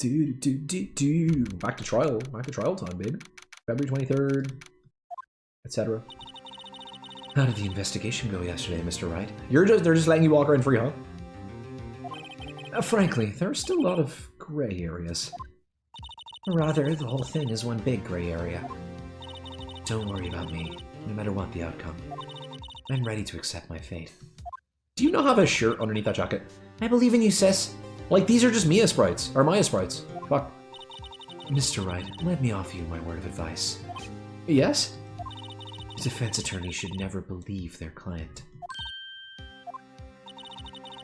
Back to trial. Back to trial time, baby. February 23rd, etc. How did the investigation go yesterday, Mr. Wright? They're just letting you walk around free, huh? Frankly, there are still a lot of gray areas. Or rather, the whole thing is one big gray area. Don't worry about me, no matter what the outcome. I'm ready to accept my fate. Do you not have a shirt underneath that jacket? I believe in you, sis. Like, these are just Mia sprites. Or Maya sprites. Fuck. Mr. Wright, let me offer you my word of advice. Yes? A defense attorney should never believe their client.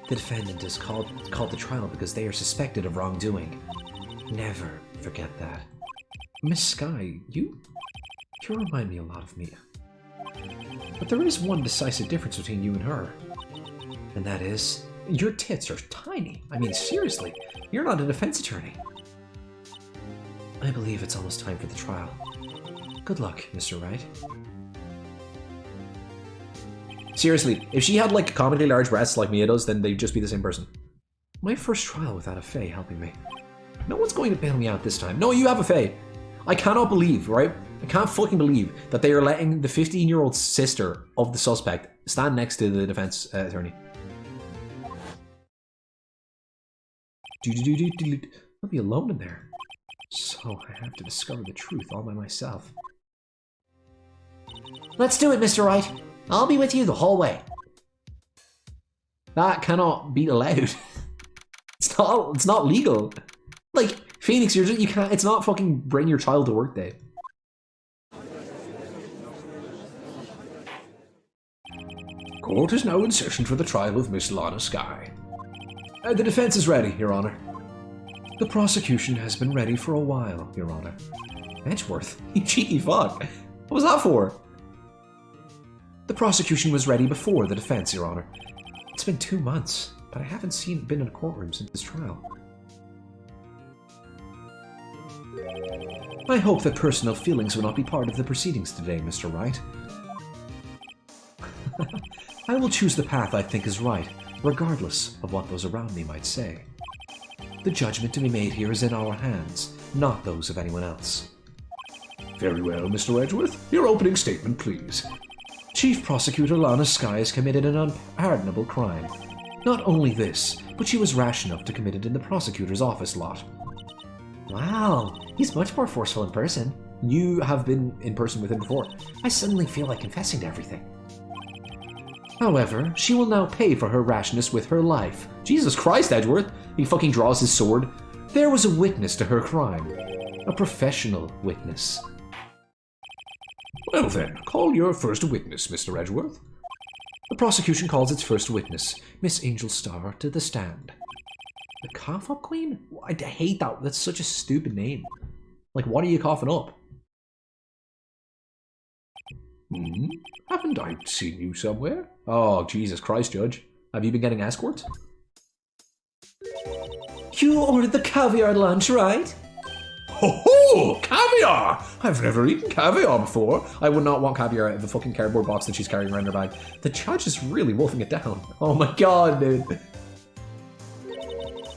The defendant is called to trial because they are suspected of wrongdoing. Never forget that. Miss Sky, you remind me a lot of Mia. But there is one decisive difference between you and her. And that is, your tits are tiny. I mean, seriously, you're not a defense attorney. I believe it's almost time for the trial. Good luck, Mr. Wright. Seriously, if she had like comically large breasts like Mia does, then they'd just be the same person. My first trial without a Fae helping me. No one's going to bail me out this time. No, you have a Fae. I cannot believe, right? I can't fucking believe that they are letting the 15-year-old sister of the suspect stand next to the defense attorney. I'll be alone in there. So I have to discover the truth all by myself. Let's do it, Mr. Wright. I'll be with you the whole way. That cannot be allowed. It's not legal. Like, Phoenix, you can't, it's not fucking bring your child to work day. Court is now in session for the trial of Miss Lana Sky. The defense is ready, Your Honor. The prosecution has been ready for a while, Your Honor. Edgeworth, you cheeky fuck. What was that for? The prosecution was ready before the defense, Your Honor. It's been 2 months, but I haven't been in a courtroom since this trial. I hope that personal feelings will not be part of the proceedings today, Mr. Wright. I will choose the path I think is right, regardless of what those around me might say. The judgment to be made here is in our hands, not those of anyone else. Very well, Mr. Edgeworth. Your opening statement, please. Chief Prosecutor Lana Sky has committed an unpardonable crime. Not only this, but she was rash enough to commit it in the prosecutor's office lot. Wow, he's much more forceful in person. You have been in person with him before. I suddenly feel like confessing to everything. However, she will now pay for her rashness with her life. Jesus Christ, Edgeworth! He fucking draws his sword. There was a witness to her crime. A professional witness. Well then, call your first witness, Mr. Edgeworth. The prosecution calls its first witness, Miss Angel Star, to the stand. The cough-up queen? I hate that. That's such a stupid name. Like, what are you coughing up? Haven't I seen you somewhere? Oh, Jesus Christ, Judge. Have you been getting escorts? You ordered the caviar lunch, right? Ho-ho! Caviar! I've never eaten caviar before. I would not want caviar out of the fucking cardboard box that she's carrying around her bag. The judge is really wolfing it down. Oh my god, dude.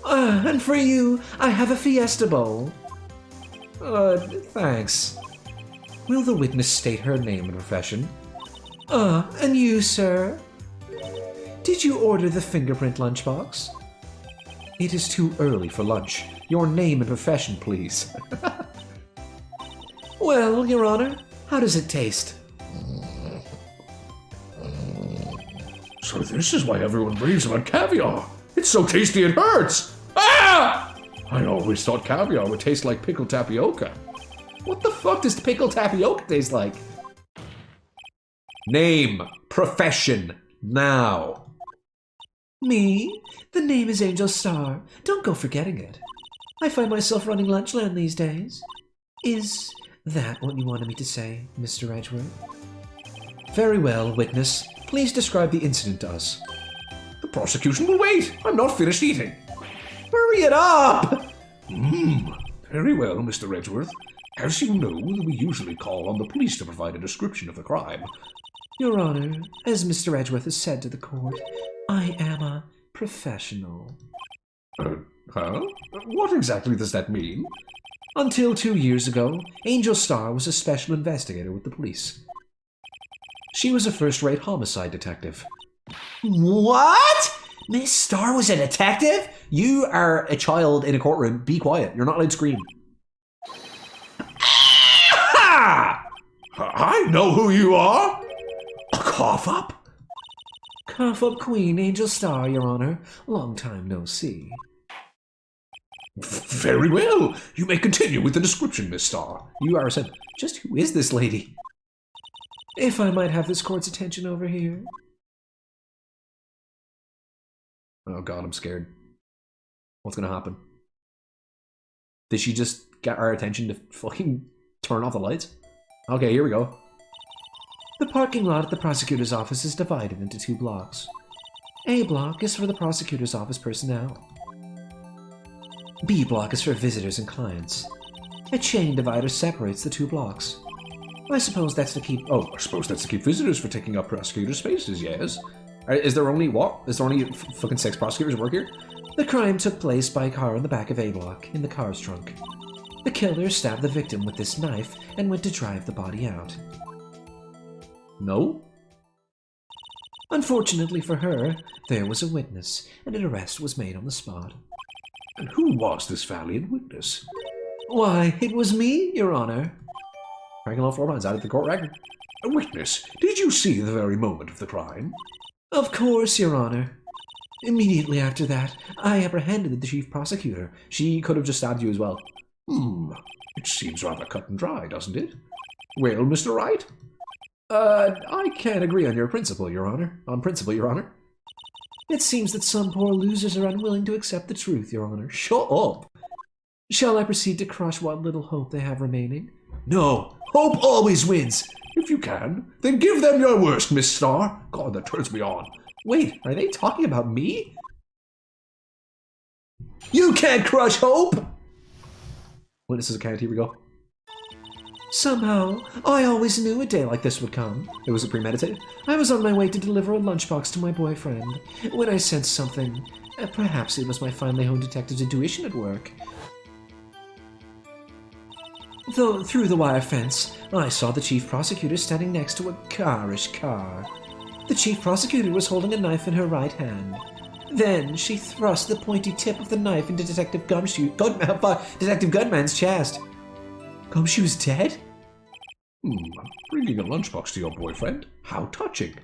And for you, I have a fiesta bowl. Thanks. Will the witness state her name and profession? And you, sir? Did you order the fingerprint lunchbox? It is too early for lunch. Your name and profession, please. Well, Your Honor, how does it taste? So this is why everyone raves about caviar. It's so tasty it hurts. Ah! I always thought caviar would taste like pickled tapioca. What the fuck does pickled tapioca taste like? Name, profession, now. Me? The name is Angel Star. Don't go forgetting it. I find myself running Lunchland these days. Is that what you wanted me to say, Mr. Edgeworth? Very well, witness. Please describe the incident to us. The prosecution will wait. I'm not finished eating. Hurry it up! Very well, Mr. Edgeworth. As you know, we usually call on the police to provide a description of the crime. Your Honor, as Mr. Edgeworth has said to the court, I am a professional. Huh? What exactly does that mean? Until 2 years ago, Angel Star was a special investigator with the police. She was a first-rate homicide detective. What? Miss Star was a detective? You are a child in a courtroom. Be quiet. You're not allowed to scream. Ah! I know who you are! Cough up. Cough up Queen Angel Star, Your Honor. Long time no see. Very well. You may continue with the description, Miss Star. You are said. Just who is this lady? If I might have this court's attention over here. Oh god, I'm scared. What's gonna happen? Did she just get our attention to fucking turn off the lights? Okay, here we go. The parking lot at the prosecutor's office is divided into 2 blocks. A block is for the prosecutor's office personnel. B block is for visitors and clients. A chain divider separates the 2 blocks. I suppose that's to keep... Oh, I suppose that's to keep visitors from taking up prosecutor spaces, yes? Is there only what? Is there only fucking 6 prosecutors who work here? The crime took place by a car in the back of A block, in the car's trunk. The killer stabbed the victim with this knife and went to drive the body out. No? Unfortunately for her, there was a witness, and an arrest was made on the spot. And who was this valiant witness? Why, it was me, Your Honor. Franklin all 4 months out of the court record. A witness? Did you see the very moment of the crime? Of course, Your Honor. Immediately after that, I apprehended the chief prosecutor. She could have just stabbed you as well. It seems rather cut and dry, doesn't it? Well, Mr. Wright? I can't agree on your principle, Your Honor. On principle, Your Honor. It seems that some poor losers are unwilling to accept the truth, Your Honor. Shut up! Shall I proceed to crush what little hope they have remaining? No, hope always wins. If you can, then give them your worst, Miss Star. God, that turns me on. Wait, are they talking about me? You can't crush hope! Witness's account, here we go. Somehow, I always knew a day like this would come. It was premeditated? I was on my way to deliver a lunchbox to my boyfriend when I sensed something. Perhaps it was my finely honed detective's intuition at work. Though through the wire fence, I saw the chief prosecutor standing next to a garish car. The chief prosecutor was holding a knife in her right hand. Then she thrust the pointy tip of the knife into Detective Gunman's chest. Gumshoe's dead? Bringing a lunchbox to your boyfriend? How touching.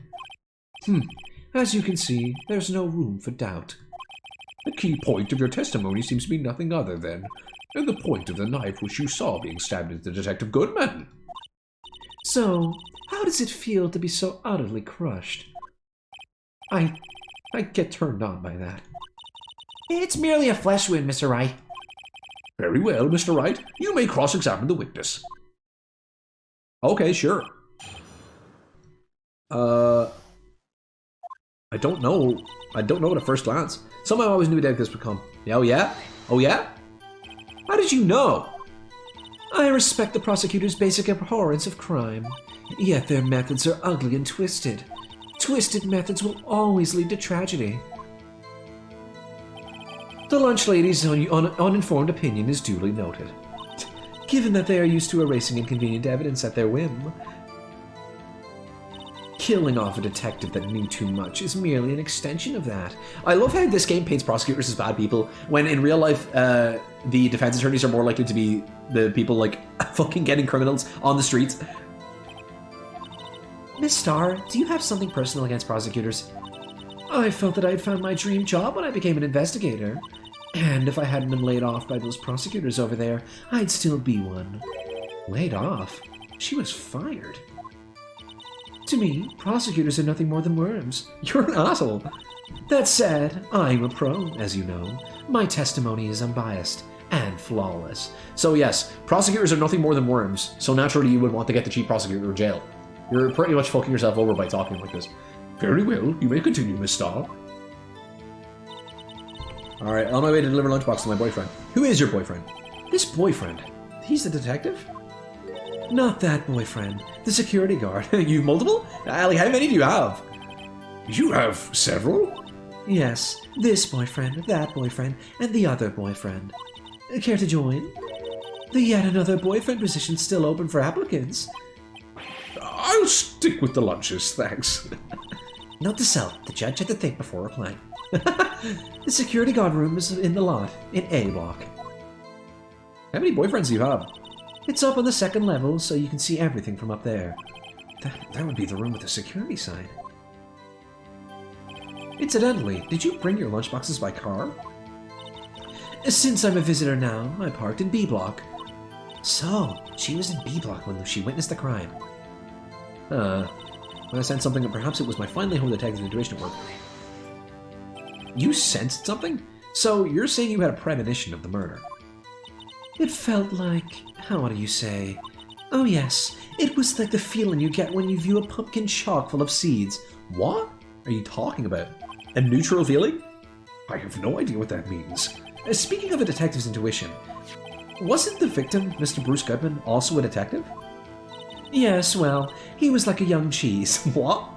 As you can see, there's no room for doubt. The key point of your testimony seems to be nothing other than the point of the knife which you saw being stabbed into Detective Goodman. So, how does it feel to be so utterly crushed? I get turned on by that. It's merely a flesh wound, Mr. Wright. Very well, Mr. Wright. You may cross-examine the witness. Okay, sure. I don't know. I don't know at a first glance. Somehow I always knew a day like this would come. Oh yeah? Oh yeah? How did you know? I respect the prosecutor's basic abhorrence of crime, yet their methods are ugly and twisted. Twisted methods will always lead to tragedy. The lunch lady's uninformed opinion is duly noted. Given that they are used to erasing inconvenient evidence at their whim, killing off a detective that knew too much is merely an extension of that. I love how this game paints prosecutors as bad people, when in real life, the defense attorneys are more likely to be the people, like, fucking getting criminals on the streets. Miss Starr, do you have something personal against prosecutors? I felt that I had found my dream job when I became an investigator. And if I hadn't been laid off by those prosecutors over there, I'd still be one. Laid off? She was fired. To me, prosecutors are nothing more than worms. You're an asshole. That said, I'm a pro, as you know. My testimony is unbiased and flawless. So yes, prosecutors are nothing more than worms, so naturally you would want to get the chief prosecutor in jail. You're pretty much fucking yourself over by talking like this. Very well, you may continue, Miss Starr. Alright, on my way to deliver lunchbox to my boyfriend. Who is your boyfriend? This boyfriend? He's the detective? Not that boyfriend. The security guard. You've multiple? Like, how many do you have? You have several? Yes, this boyfriend, that boyfriend, and the other boyfriend. Care to join? The yet another boyfriend position still open for applicants. I'll stick with the lunches, thanks. Note to self, the judge had to think before replying. The security guard room is in the lot, in A block. How many boyfriends do you have? It's up on the second level, so you can see everything from up there. That would be the room with the security sign. Incidentally, did you bring your lunchboxes by car? Since I'm a visitor now, I parked in B block. So, she was in B block when she witnessed the crime. When I sensed something, and perhaps it was my finely honed detective intuition at work. You sensed something? So, you're saying you had a premonition of the murder? It felt like... how do you say? Oh yes, it was like the feeling you get when you view a pumpkin chock full of seeds. What are you talking about? A neutral feeling? I have no idea what that means. Speaking of a detective's intuition, wasn't the victim, Mr. Bruce Goodman, also a detective? Yes, well, he was like a young cheese. What?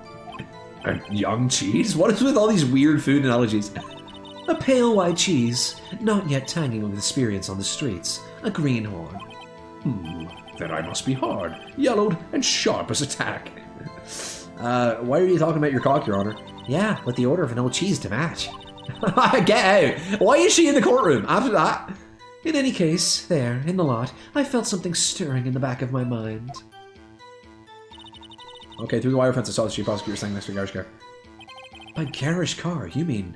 A young cheese? What is with all these weird food analogies? A pale white cheese, not yet tangy with experience on the streets. A greenhorn. Then I must be hard, yellowed, and sharp as a tack. Why are you talking about your cock, Your Honor? Yeah, with the order of an old cheese to match. Get out! Why is she in the courtroom after that? In any case, there, in the lot, I felt something stirring in the back of my mind. Okay, through the wire fence I saw the chief prosecutor standing next to a garage car. A garage car, you mean?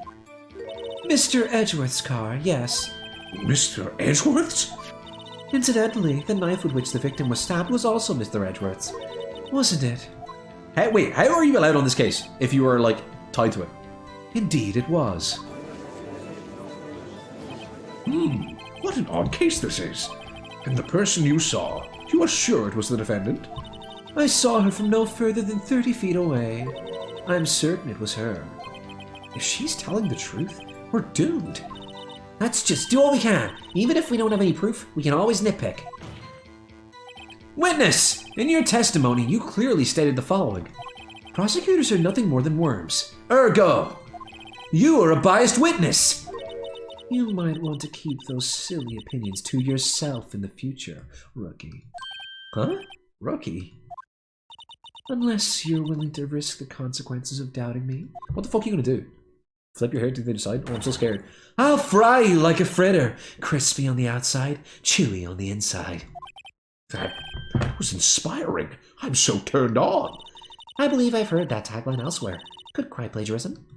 Mr. Edgeworth's car, yes. Mr. Edgeworth's? Incidentally, the knife with which the victim was stabbed was also Mr. Edgeworth's. Wasn't it? Hey, wait, how are you allowed on this case if you were, like, tied to it? Indeed it was. What an odd case this is. And the person you saw, you are sure it was the defendant? I saw her from no further than 30 feet away. I'm certain it was her. If she's telling the truth, we're doomed. Let's just do all we can. Even if we don't have any proof, we can always nitpick. Witness! In your testimony, you clearly stated the following. Prosecutors are nothing more than worms. Ergo, you are a biased witness. You might want to keep those silly opinions to yourself in the future, rookie. Huh? Rookie? Unless you're willing to risk the consequences of doubting me. What the fuck are you gonna do? Flip your hair to the other side? Oh, I'm so scared. I'll fry you like a fritter. Crispy on the outside, chewy on the inside. That was inspiring. I'm so turned on. I believe I've heard that tagline elsewhere. Could cry plagiarism.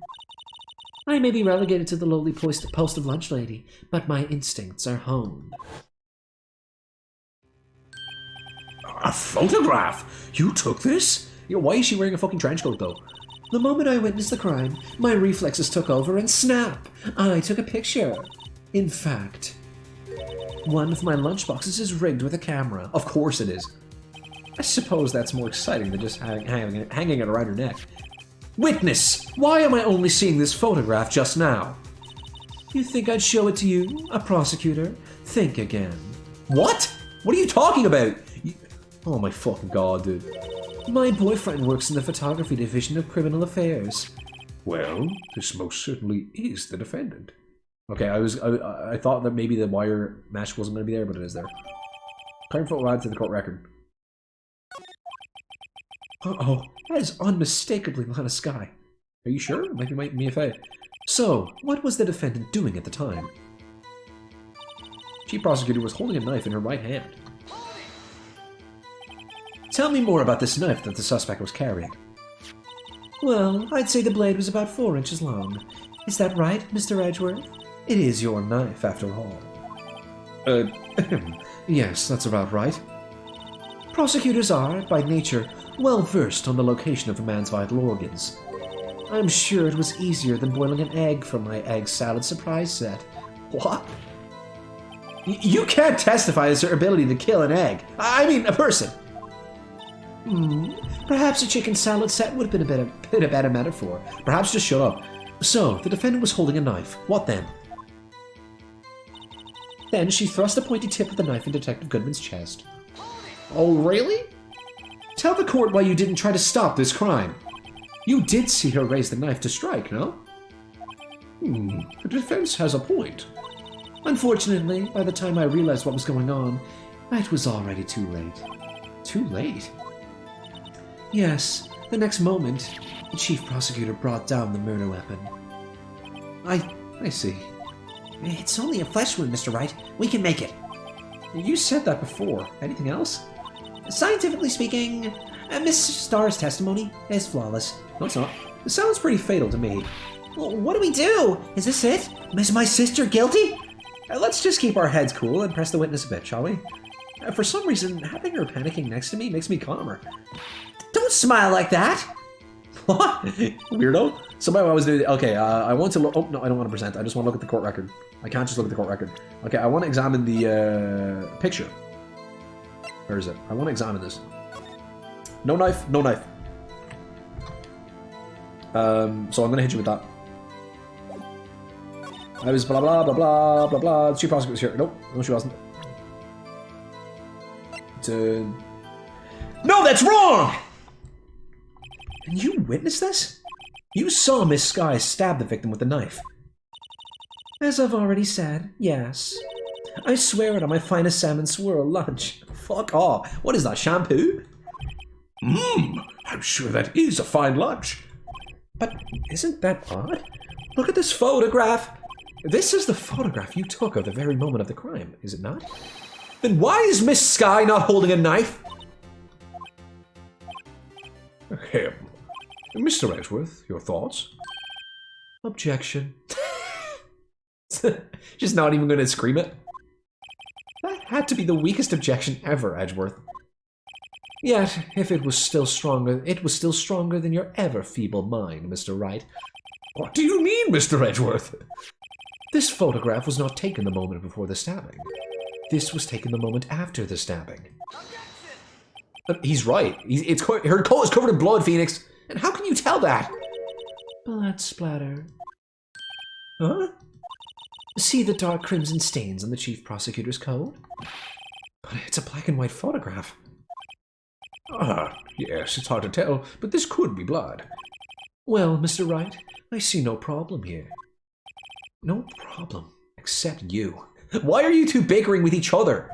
I may be relegated to the lowly post of lunch lady, but my instincts are honed. A photograph? You took this? Yo, why is she wearing a fucking trench coat, though? The moment I witnessed the crime, my reflexes took over and snap! I took a picture. In fact, one of my lunchboxes is rigged with a camera. Of course it is. I suppose that's more exciting than just hanging it around her neck. Witness! Why am I only seeing this photograph just now? You think I'd show it to you, a prosecutor? Think again. What? What are you talking about? Oh my fucking god, dude. My boyfriend works in the photography division of criminal affairs. Well, this most certainly is the defendant. Okay, I thought that maybe the wire mesh wasn't going to be there, but it is there. Current photo added to the court record. Uh-oh, that is unmistakably Lana Sky. Are you sure? It might be Mia Fey. So, what was the defendant doing at the time? Chief prosecutor was holding a knife in her right hand. Tell me more about this knife that the suspect was carrying. Well, I'd say the blade was about 4 inches long. Is that right, Mr. Edgeworth? It is your knife, after all. Yes, that's about right. Prosecutors are, by nature, well versed on the location of a man's vital organs. I'm sure it was easier than boiling an egg for my egg salad surprise set. What? You can't testify as her ability to kill an egg. I mean, a person. Perhaps a chicken salad set would have been a better metaphor. Perhaps just shut up. So, the defendant was holding a knife. What then? Then she thrust a pointy tip of the knife in Detective Goodman's chest. Oh, really? Tell the court why you didn't try to stop this crime. You did see her raise the knife to strike, no? The defense has a point. Unfortunately, by the time I realized what was going on, it was already too late. Too late? Yes, the next moment, the chief prosecutor brought down the murder weapon. I see. It's only a flesh wound, Mr. Wright. We can make it. You said that before. Anything else? Scientifically speaking, Miss Starr's testimony is flawless. No, it's not. It sounds pretty fatal to me. Well, what do we do? Is this it? Is my sister guilty? Let's just keep our heads cool and press the witness a bit, shall we? For some reason, having her panicking next to me makes me calmer. Don't smile like that! What? Weirdo? Somebody always do. Okay, I want to look. Oh, no, I don't want to present. I just want to look at the court record. I can't just look at the court record. Okay, I want to examine the picture. Where is it? I want to examine this. No knife, no knife. So I'm going to hit you with that. I was blah blah blah blah blah blah. The chief prosecutor was here. Nope, no, she wasn't. No, that's wrong! And you witnessed this? You saw Miss Sky stab the victim with a knife. As I've already said, yes. I swear it on my finest salmon swirl lunch. Fuck off. What is that, shampoo? I'm sure that is a fine lunch. But isn't that odd? Look at this photograph. This is the photograph you took of the very moment of the crime, is it not? Then why is Miss Sky not holding a knife? Him. Mr. Edgeworth, your thoughts? Objection. Just not even going to scream it? That had to be the weakest objection ever, Edgeworth. Yet, if it was still stronger, it was still stronger than your ever feeble mind, Mr. Wright. What do you mean, Mr. Edgeworth? This photograph was not taken the moment before the stabbing. This was taken the moment after the stabbing. He's right. Her coat is covered in blood, Phoenix. And how can you tell that? Blood splatter. Huh? See the dark crimson stains on the chief prosecutor's coat? But it's a black and white photograph. Yes, it's hard to tell, but this could be blood. Well, Mr. Wright, I see no problem here. No problem, except you. Why are you two bickering with each other?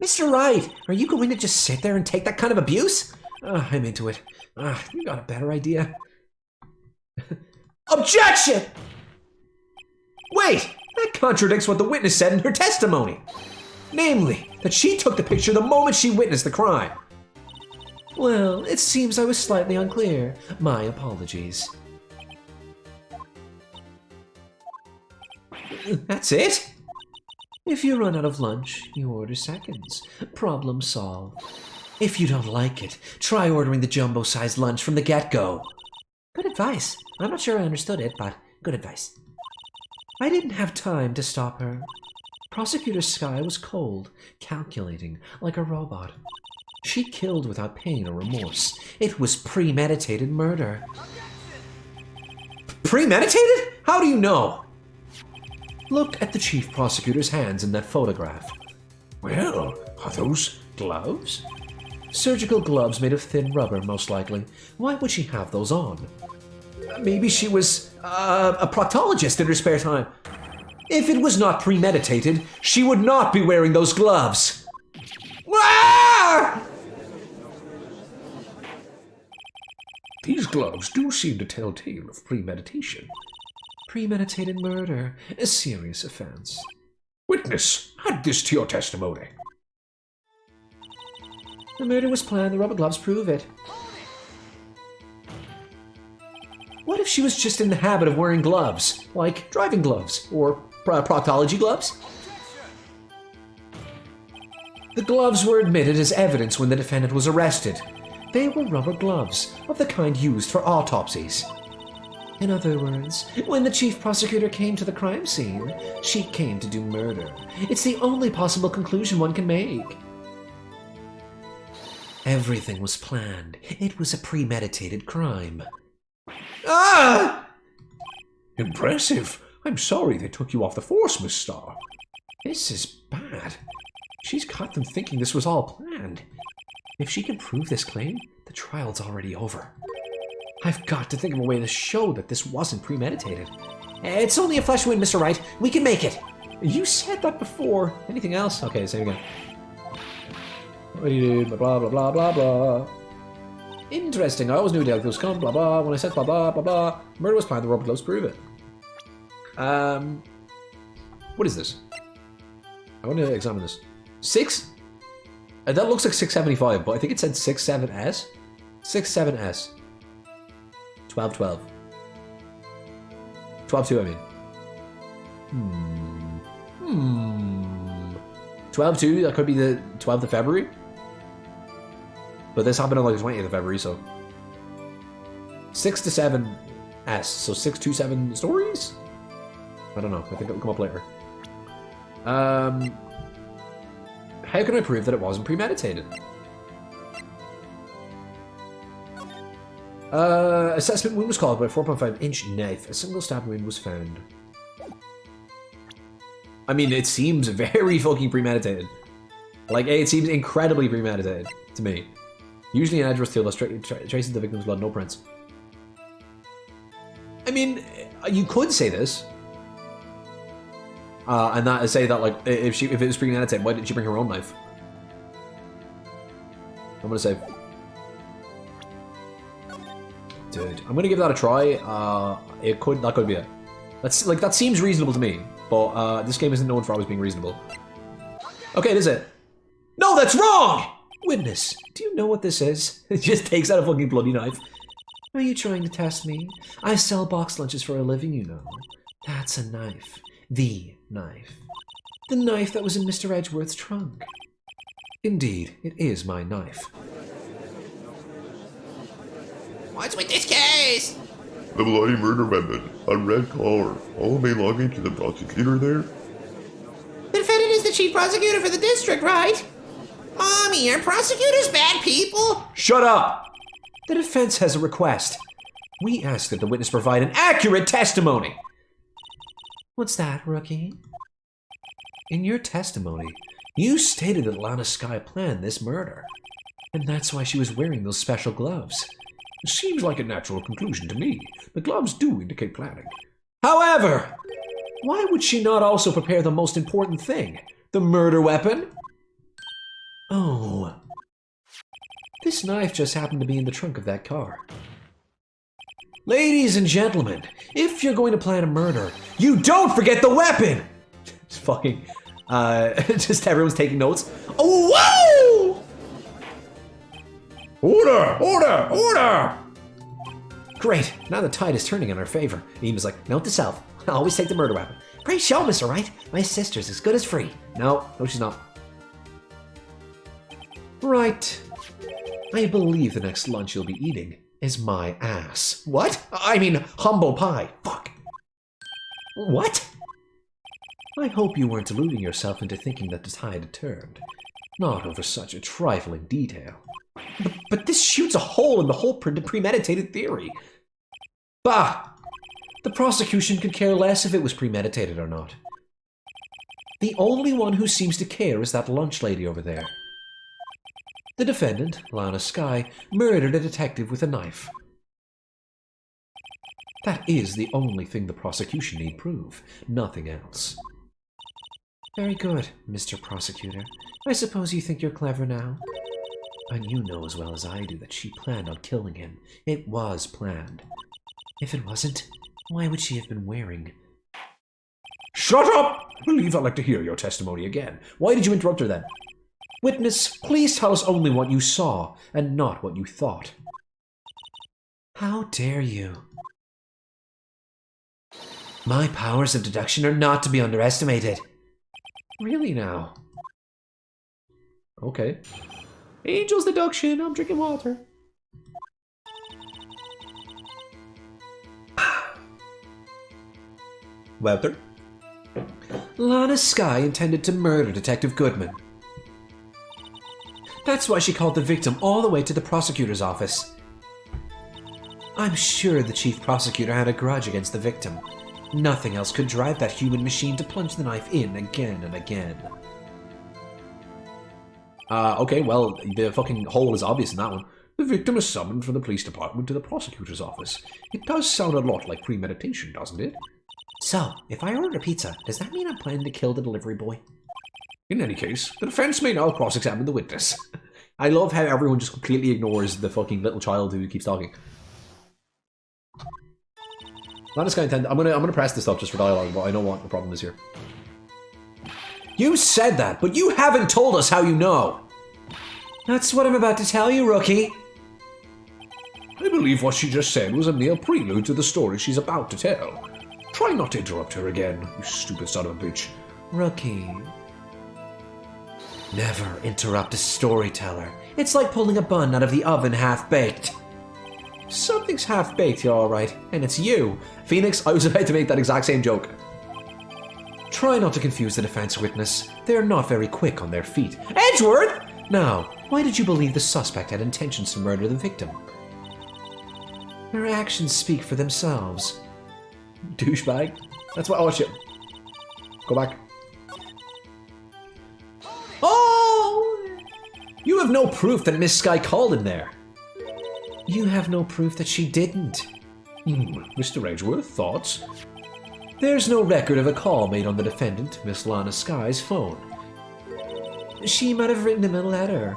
Mr. Wright, are you going to just sit there and take that kind of abuse? I'm into it. You got a better idea. Objection! Wait, that contradicts what the witness said in her testimony. Namely, that she took the picture the moment she witnessed the crime. Well, it seems I was slightly unclear. My apologies. That's it? If you run out of lunch, you order seconds. Problem solved. If you don't like it, try ordering the jumbo-sized lunch from the get-go. Good advice. I'm not sure I understood it, but good advice. I didn't have time to stop her. Prosecutor Sky was cold, calculating, like a robot. She killed without pain or remorse. It was premeditated murder. Premeditated? How do you know? Look at the chief prosecutor's hands in that photograph. Well, are those gloves? Surgical gloves made of thin rubber, most likely. Why would she have those on? Maybe she was a proctologist in her spare time. If it was not premeditated, she would not be wearing those gloves. Ah! These gloves do seem to tell tale of premeditation. Premeditated murder, a serious offense. Witness, add this to your testimony. The murder was planned, the rubber gloves prove it. What if she was just in the habit of wearing gloves, like driving gloves, or proctology gloves? The gloves were admitted as evidence when the defendant was arrested. They were rubber gloves, of the kind used for autopsies. In other words, when the chief prosecutor came to the crime scene, she came to do murder. It's the only possible conclusion one can make. Everything was planned. It was a premeditated crime. Ah! Impressive. I'm sorry they took you off the force, Miss Starr. This is bad. She's got them thinking this was all planned. If she can prove this claim, the trial's already over. I've got to think of a way to show that this wasn't premeditated. It's only a flesh wound, Mr. Wright. We can make it. You said that before. Anything else? Okay, say it again. What do you do? Blah, blah, blah, blah, blah. Interesting. I always knew Dale was come. Blah, blah. When I said blah, blah, blah, blah. Murder was planned. The Robert Close prove it. What is this? I want to examine this. 6? That looks like 675, but I think it said 67S. 67S. 1212. 12-2, I mean. 12-2, that could be the 12th of February. But this happened on like the 20th of February, so. 6 to 7S, so 627 stories? I don't know, I think it'll come up later. How can I prove that it wasn't premeditated? Assessment wound was caused by a 4.5-inch knife. A single stab wound was found. I mean, it seems very fucking premeditated. Like, it seems incredibly premeditated to me. Usually an edge steel traces the victim's blood, no prints. I mean, you could say this. And that say that, like, if it was premeditated, why didn't she bring her own knife? I'm gonna say... Dude, I'm gonna give that a try. That could be it. That seems reasonable to me, but this game isn't known for always being reasonable. Okay, it is it. No, that's wrong! Witness, do you know what this is? It just takes out a fucking bloody knife. Are you trying to test me? I sell box lunches for a living, you know. That's a knife. The knife. The knife that was in Mr. Edgeworth's trunk. Indeed, it is my knife. What's with this case? The bloody murder weapon, a red collar, all belonging to the prosecutor there? The defendant is the chief prosecutor for the district, right? Mommy, are prosecutors bad people? Shut up! The defense has a request. We ask that the witness provide an accurate testimony. What's that, rookie? In your testimony, you stated that Lana Skye planned this murder. And that's why she was wearing those special gloves. It seems like a natural conclusion to me. The gloves do indicate planning. However, why would she not also prepare the most important thing? The murder weapon? Oh. This knife just happened to be in the trunk of that car. Ladies and gentlemen, if you're going to plan a murder, you don't forget the weapon! Just fucking, just everyone's taking notes. Oh, whoa! Order! Order! Order! Great, now the tide is turning in our favor. Eamon's like, note to self, always take the murder weapon. Great show, Mr. Wright. My sister's as good as free. No, she's not. Right. I believe the next lunch you'll be eating is my ass. What? I mean, humble pie. Fuck. What? I hope you weren't deluding yourself into thinking that the tide had turned. Not over such a trifling detail. But this shoots a hole in the whole premeditated theory. Bah! The prosecution could care less if it was premeditated or not. The only one who seems to care is that lunch lady over there. The defendant, Lana Skye, murdered a detective with a knife. That is the only thing the prosecution need prove, nothing else. Very good, Mr. Prosecutor. I suppose you think you're clever now? And you know as well as I do that she planned on killing him. It was planned. If it wasn't, why would she have been wearing... Shut up! I believe I'd like to hear your testimony again. Why did you interrupt her then? Witness, please tell us only what you saw, and not what you thought. How dare you? My powers of deduction are not to be underestimated. Really now? Okay. Angel's deduction, I'm drinking water. Walter? Lana Skye intended to murder Detective Goodman. That's why she called the victim all the way to the prosecutor's office. I'm sure the chief prosecutor had a grudge against the victim. Nothing else could drive that human machine to plunge the knife in again and again. Okay, well, the fucking hole is obvious in that one. The victim is summoned from the police department to the prosecutor's office. It does sound a lot like premeditation, doesn't it? So, if I order a pizza, does that mean I'm planning to kill the delivery boy? In any case, the defense may now cross-examine the witness. I love how everyone just completely ignores the fucking little child who keeps talking. I'm gonna press this stuff just for dialogue, but I know what the problem is here. You said that, but you haven't told us how you know. That's what I'm about to tell you, rookie. I believe what she just said was a mere prelude to the story she's about to tell. Try not to interrupt her again, you stupid son of a bitch. Rookie. Never interrupt a storyteller. It's like pulling a bun out of the oven half-baked. Something's half-baked, you're alright. And it's you. Phoenix, I was about to make that exact same joke. Try not to confuse the defense witness. They're not very quick on their feet. Edgeworth! Now, why did you believe the suspect had intentions to murder the victim? Her actions speak for themselves. Douchebag. That's what. Oh shit. Go back. Oh! You have no proof that Miss Sky called in there. You have no proof that she didn't. Mr. Edgeworth, thoughts? There's no record of a call made on the defendant, Miss Lana Sky's phone. She might have written him a letter.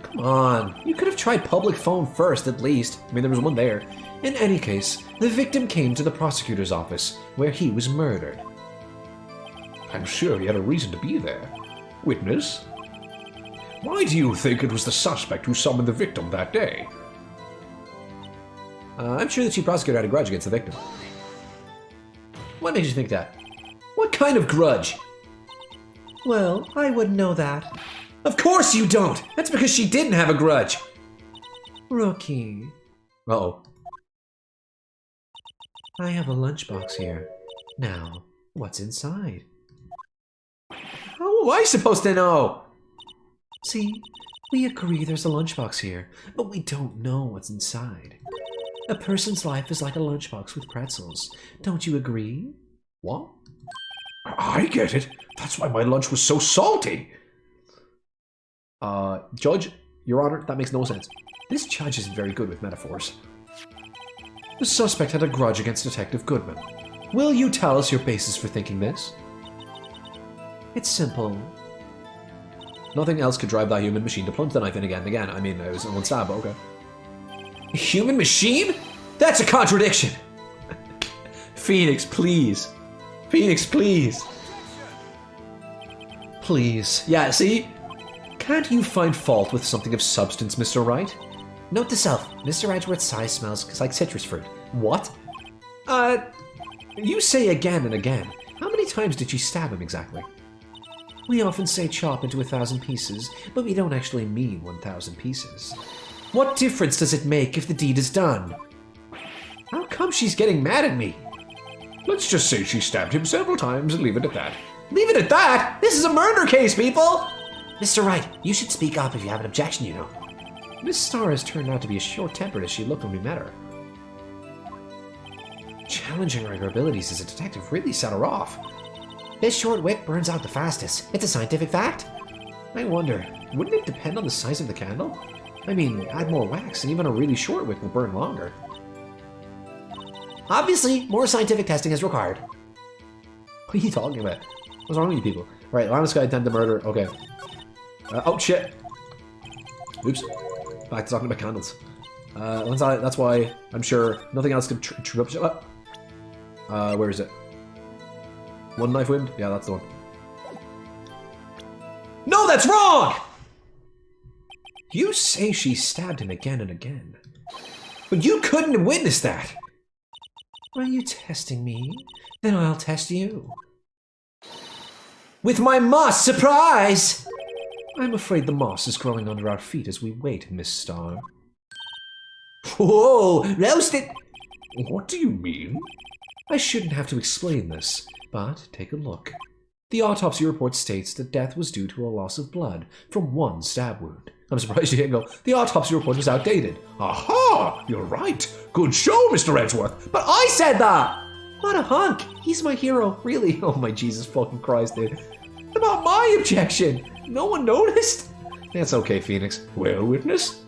Come on, you could have tried public phone first at least. I mean, there was one there. In any case, the victim came to the prosecutor's office, where he was murdered. I'm sure he had a reason to be there. Witness? Why do you think it was the suspect who summoned the victim that day? I'm sure the chief prosecutor had a grudge against the victim. What makes you think that? What kind of grudge? Well, I wouldn't know that. Of course you don't! That's because she didn't have a grudge! Rookie. Uh-oh. I have a lunchbox here. Now, what's inside? How am I supposed to know? See, we agree there's a lunchbox here, but we don't know what's inside. A person's life is like a lunchbox with pretzels. Don't you agree? What? I get it. That's why my lunch was so salty. Judge, Your Honor, that makes no sense. This judge isn't very good with metaphors. The suspect had a grudge against Detective Goodman. Will you tell us your basis for thinking this? It's simple. Nothing else could drive that human machine to plunge the knife in again and again. I mean, it was one stab, but okay. A human machine? That's a contradiction! Phoenix, please. Phoenix, please. Please. Yeah, see? Can't you find fault with something of substance, Mr. Wright? Note to self, Mr. Edgeworth's sigh smells like citrus fruit. What? You say again and again. How many times did she stab him exactly? We often say chop into 1,000 pieces, but we don't actually mean 1,000 pieces. What difference does it make if the deed is done? How come she's getting mad at me? Let's just say she stabbed him several times and leave it at that. Leave it at that? This is a murder case, people! Mr. Wright, you should speak up if you have an objection, you know. Miss Starr has turned out to be as short-tempered as she looked when we met her. Challenging her abilities as a detective really set her off. This short wick burns out the fastest. It's a scientific fact. I wonder, wouldn't it depend on the size of the candle? I mean, add more wax and even a really short wick will burn longer. Obviously, more scientific testing is required. What are you talking about? What's wrong with you people? Right, Lana Sky attempted murder. Okay. Oh, shit. Oops. Back to talking about candles. That's why I'm sure nothing else could trip up. Where is it? One knife wound? Yeah, that's the one. No, that's wrong! You say she stabbed him again and again. But you couldn't have witnessed that! Are you testing me? Then I'll test you. With my moss surprise! I'm afraid the moss is growing under our feet as we wait, Miss Starr. Whoa! Roasted! What do you mean? I shouldn't have to explain this, but take a look. The autopsy report states that death was due to a loss of blood from one stab wound. I'm surprised you didn't go, the autopsy report was outdated. Aha! You're right. Good show, Mr. Edgeworth. But I said that! What a hunk! He's my hero, really. Oh my Jesus fucking Christ, dude. What about my objection? No one noticed? That's okay, Phoenix. Well, witness?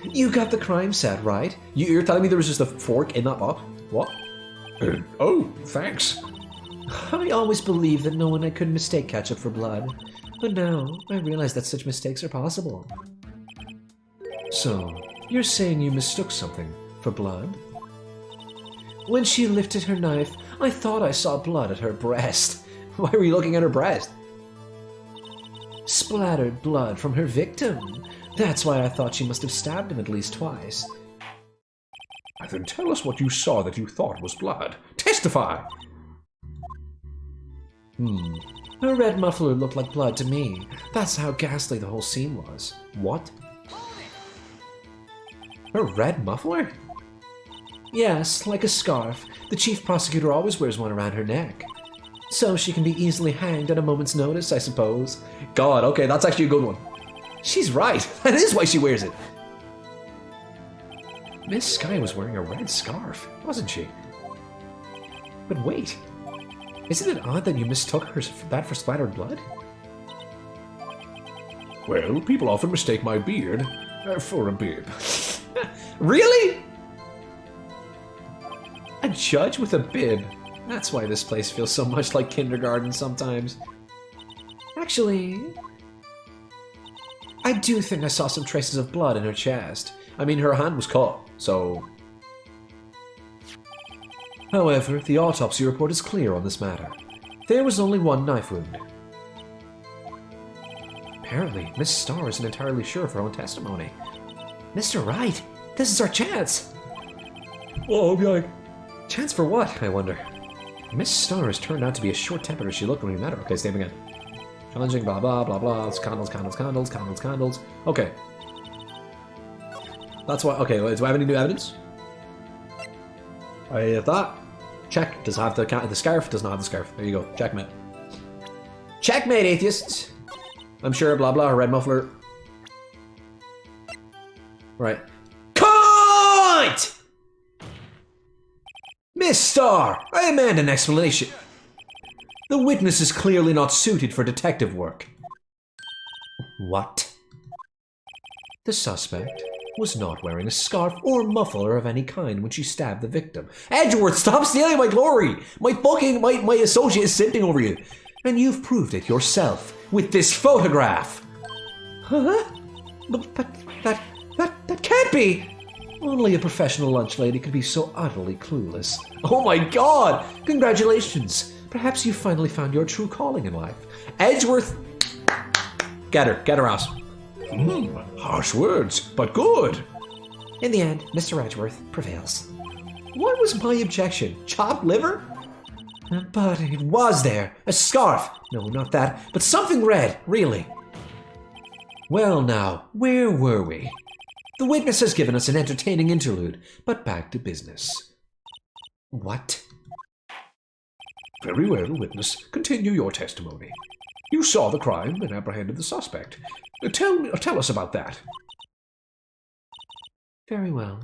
You got the crime set, right? You're telling me there was just a fork in that box? What? Oh, thanks. I always believed that no one could mistake ketchup for blood, but now I realize that such mistakes are possible. So, you're saying you mistook something for blood? When she lifted her knife, I thought I saw blood at her breast. Why were you looking at her breast? Splattered blood from her victim. That's why I thought she must have stabbed him at least twice. Then tell us what you saw that you thought was blood. Testify! Her red muffler looked like blood to me. That's how ghastly the whole scene was. What? Her red muffler? Yes, like a scarf. The chief prosecutor always wears one around her neck. So she can be easily hanged at a moment's notice, I suppose. God, okay, that's actually a good one. She's right. That is why she wears it. Miss Sky was wearing a red scarf, wasn't she? But wait. Isn't it odd that you mistook that for splattered blood? Well, people often mistake my beard for a bib. Really? A judge with a bib. That's why this place feels so much like kindergarten sometimes. Actually, I do think I saw some traces of blood in her chest. I mean, her hand was cut, so... However, the autopsy report is clear on this matter. There was only one knife wound. Apparently, Miss Starr isn't entirely sure of her own testimony. Mr. Wright, this is our chance! Oh, yikes. Chance for what, I wonder? Miss Starr has turned out to be as short-tempered as she looked when we met her. Okay, same again. Challenging, blah, blah, blah, blah. It's candles, candles, candles, candles, candles. Okay. That's why... Okay, do I have any new evidence? I have that. Check. Does it have the scarf? Does not have the scarf. There you go. Checkmate. Checkmate, atheists! I'm sure, blah, blah, red muffler. Right. CUNT! Miss Starr, I demand an explanation. The witness is clearly not suited for detective work. What? The suspect was not wearing a scarf or muffler of any kind when she stabbed the victim. Edgeworth, stop stealing my glory! My associate is sitting over you. And you've proved it yourself With this photograph. Huh? But that can't be! Only a professional lunch lady could be so utterly clueless. Oh my god! Congratulations! Perhaps you finally found your true calling in life. Edgeworth! Get her ass. Harsh words, but good. In the end, Mr. Edgeworth prevails. What was my objection? Chopped liver? But it was there. A scarf. No, not that. But something red, really. Well now, where were we? The witness has given us an entertaining interlude, but back to business. What? Very well, witness. Continue your testimony. You saw the crime and apprehended the suspect. Tell us about that. Very well.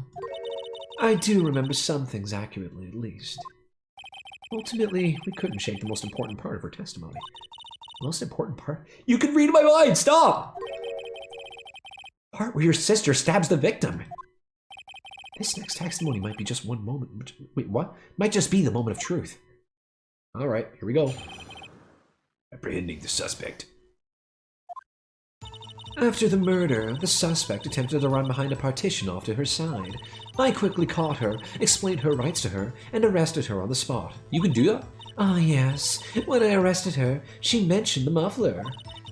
I do remember some things accurately, at least. Ultimately, we couldn't shake the most important part of her testimony. Most important part? You can read my mind! Stop! Part where your sister stabs the victim. This next testimony might be just one moment. Wait, what? Might just be the moment of truth. All right, here we go. Apprehending the suspect. After the murder, the suspect attempted to run behind a partition off to her side. I quickly caught her, explained her rights to her, and arrested her on the spot. You can do that? Ah, yes. When I arrested her, she mentioned the muffler.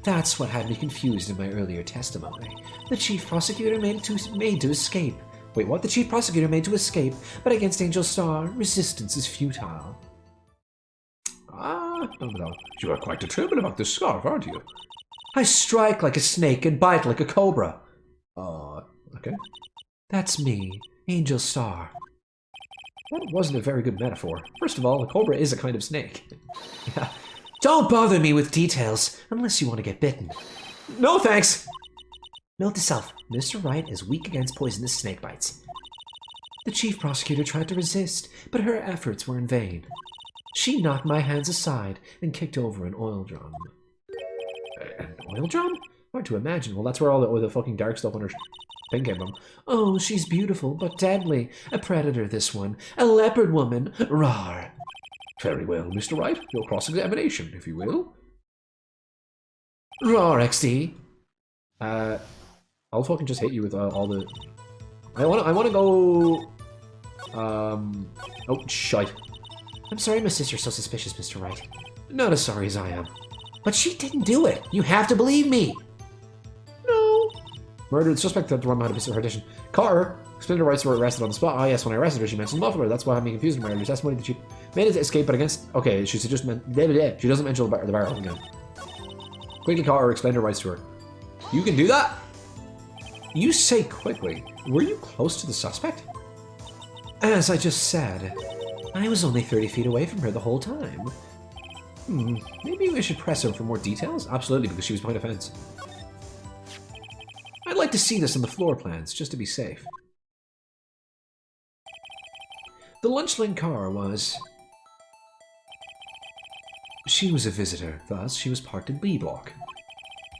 That's what had me confused in my earlier testimony. The chief prosecutor made to escape. Wait, what? The chief prosecutor made to escape, but against Angel Star, resistance is futile. Ah, no. You are quite determined about this scarf, aren't you? I strike like a snake and bite like a cobra. Okay. That's me, Angel Star. That wasn't a very good metaphor. First of all, a cobra is a kind of snake. Yeah. Don't bother me with details, unless you want to get bitten. No thanks! Note to self, Mr. Wright is weak against poisonous snake bites. The chief prosecutor tried to resist, but her efforts were in vain. She knocked my hands aside and kicked over an oil drum. An oil drum? Hard to imagine. Well, that's where all the fucking dark stuff on her... Pink came from. Oh, she's beautiful, but deadly. A predator, this one. A leopard woman. Rawr. Very well, Mr. Wright. Your cross-examination, if you will. Rawr, XD. I'll fucking just hit you with all the... I wanna go... Oh, shite. I'm sorry my sister's so suspicious, Mr. Wright. Not as sorry as I am. But she didn't do it. You have to believe me. No. Murdered suspect that the run behind a pistol partition. Carter, Splinter Wrights were arrested on the spot. Ah, yes, when I arrested her, she mentioned Muffler. That's why I'm being confused in my earlier testimony that she made it to escape, but against... Okay, she just meant... She doesn't mention the barrel again. Quickly, Carter, explain her rights to her. You can do that? You say quickly. Were you close to the suspect? As I just said, I was only 30 feet away from her the whole time. Maybe we should press her for more details? Absolutely, because she was behind a fence. I'd like to see this on the floor plans, just to be safe. The lunch lane car was... She was a visitor, thus she was parked in B block.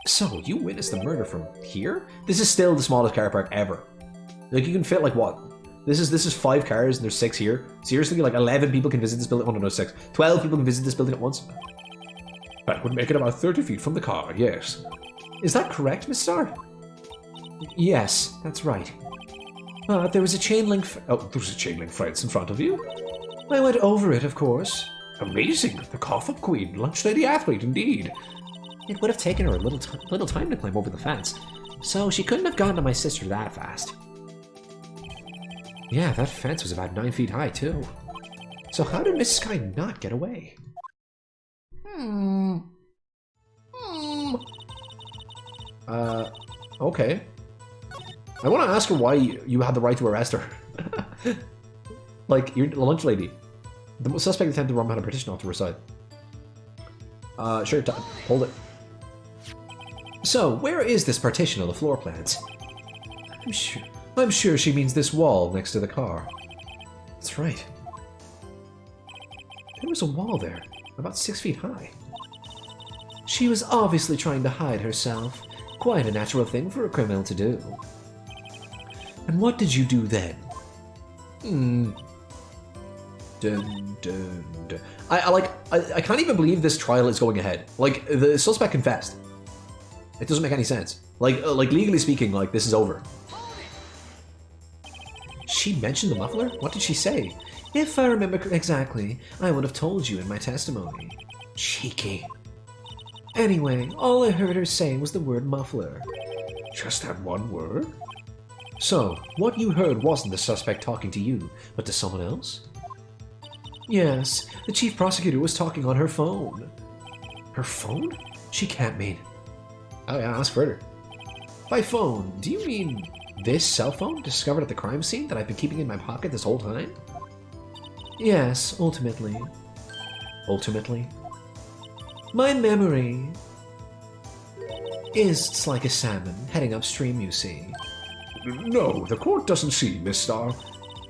So, you witnessed the murder from here? This is still the smallest car park ever. Like, you can fit, like, what? This is 5 cars and there's 6 here. Seriously, like 11 people can visit this building. Oh no, 6. 12 people can visit this building at once. That would make it about 30 feet from the car, yes. Is that correct, Miss Starr? Yes, that's right. There was a chain link... Oh, there was a chain link fence in front of you? I went over it, of course. Amazing. The cough-up queen. Lunch lady athlete, indeed. It would have taken her a little time to climb over the fence, so she couldn't have gone to my sister that fast. Yeah, that fence was about 9 feet high, too. So how did Miss Sky not get away? Okay. I want to ask her why you had the right to arrest her. Like, you're the lunch lady. The suspect attempted to run behind a partition off to her side. Sure, hold it. So, where is this partition on the floor plans? I'm sure she means this wall next to the car. That's right. There was a wall there, about 6 feet high. She was obviously trying to hide herself. Quite a natural thing for a criminal to do. And what did you do then? Dun, dun, dun. I can't even believe this trial is going ahead. Like, the suspect confessed. It doesn't make any sense. Like legally speaking, like, this is over. She mentioned the muffler? What did she say? If I remember exactly, I would have told you in my testimony. Cheeky. Anyway, all I heard her saying was the word muffler. Just that one word? So, what you heard wasn't the suspect talking to you, but to someone else? Yes, the chief prosecutor was talking on her phone. Her phone? She can't mean. Oh yeah, ask further. By phone, do you mean this cell phone discovered at the crime scene that I've been keeping in my pocket this whole time? Yes, ultimately. Ultimately? My memory is like a salmon heading upstream, you see. No, the court doesn't see, Miss Starr.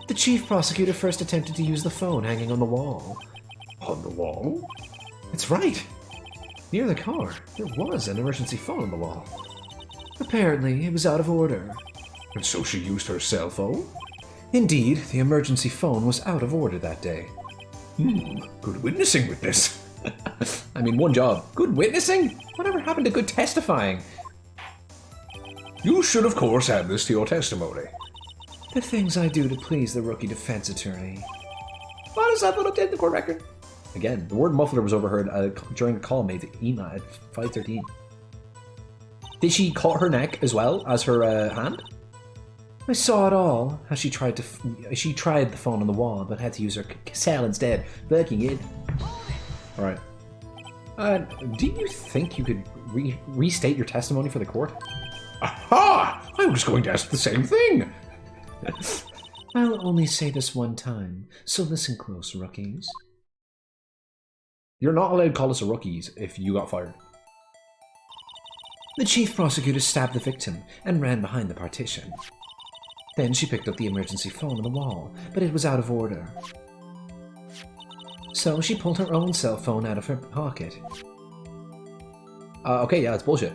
The chief prosecutor first attempted to use the phone hanging on the wall. On the wall? That's right. Near the car, there was an emergency phone on the wall. Apparently, it was out of order. And so she used her cell phone? Indeed, the emergency phone was out of order that day. Good witnessing with this. I mean, one job. Good witnessing? Whatever happened to good testifying? You should, of course, add this to your testimony. The things I do to please the rookie defense attorney. Why does that not update the court record? Again, the word muffler was overheard during a call made to Ema at 5:13. Did she cut her neck as well as her hand? I saw it all. How she tried the phone on the wall, but had to use her cell instead. Fucking it. All right. Do you think you could restate your testimony for the court? Aha! I was going to ask the same thing. I'll only say this one time, so listen close, rookies. You're not allowed to call us a rookies if you got fired. The chief prosecutor stabbed the victim and ran behind the partition. Then she picked up the emergency phone on the wall, but it was out of order. So she pulled her own cell phone out of her pocket. Okay, yeah, it's bullshit.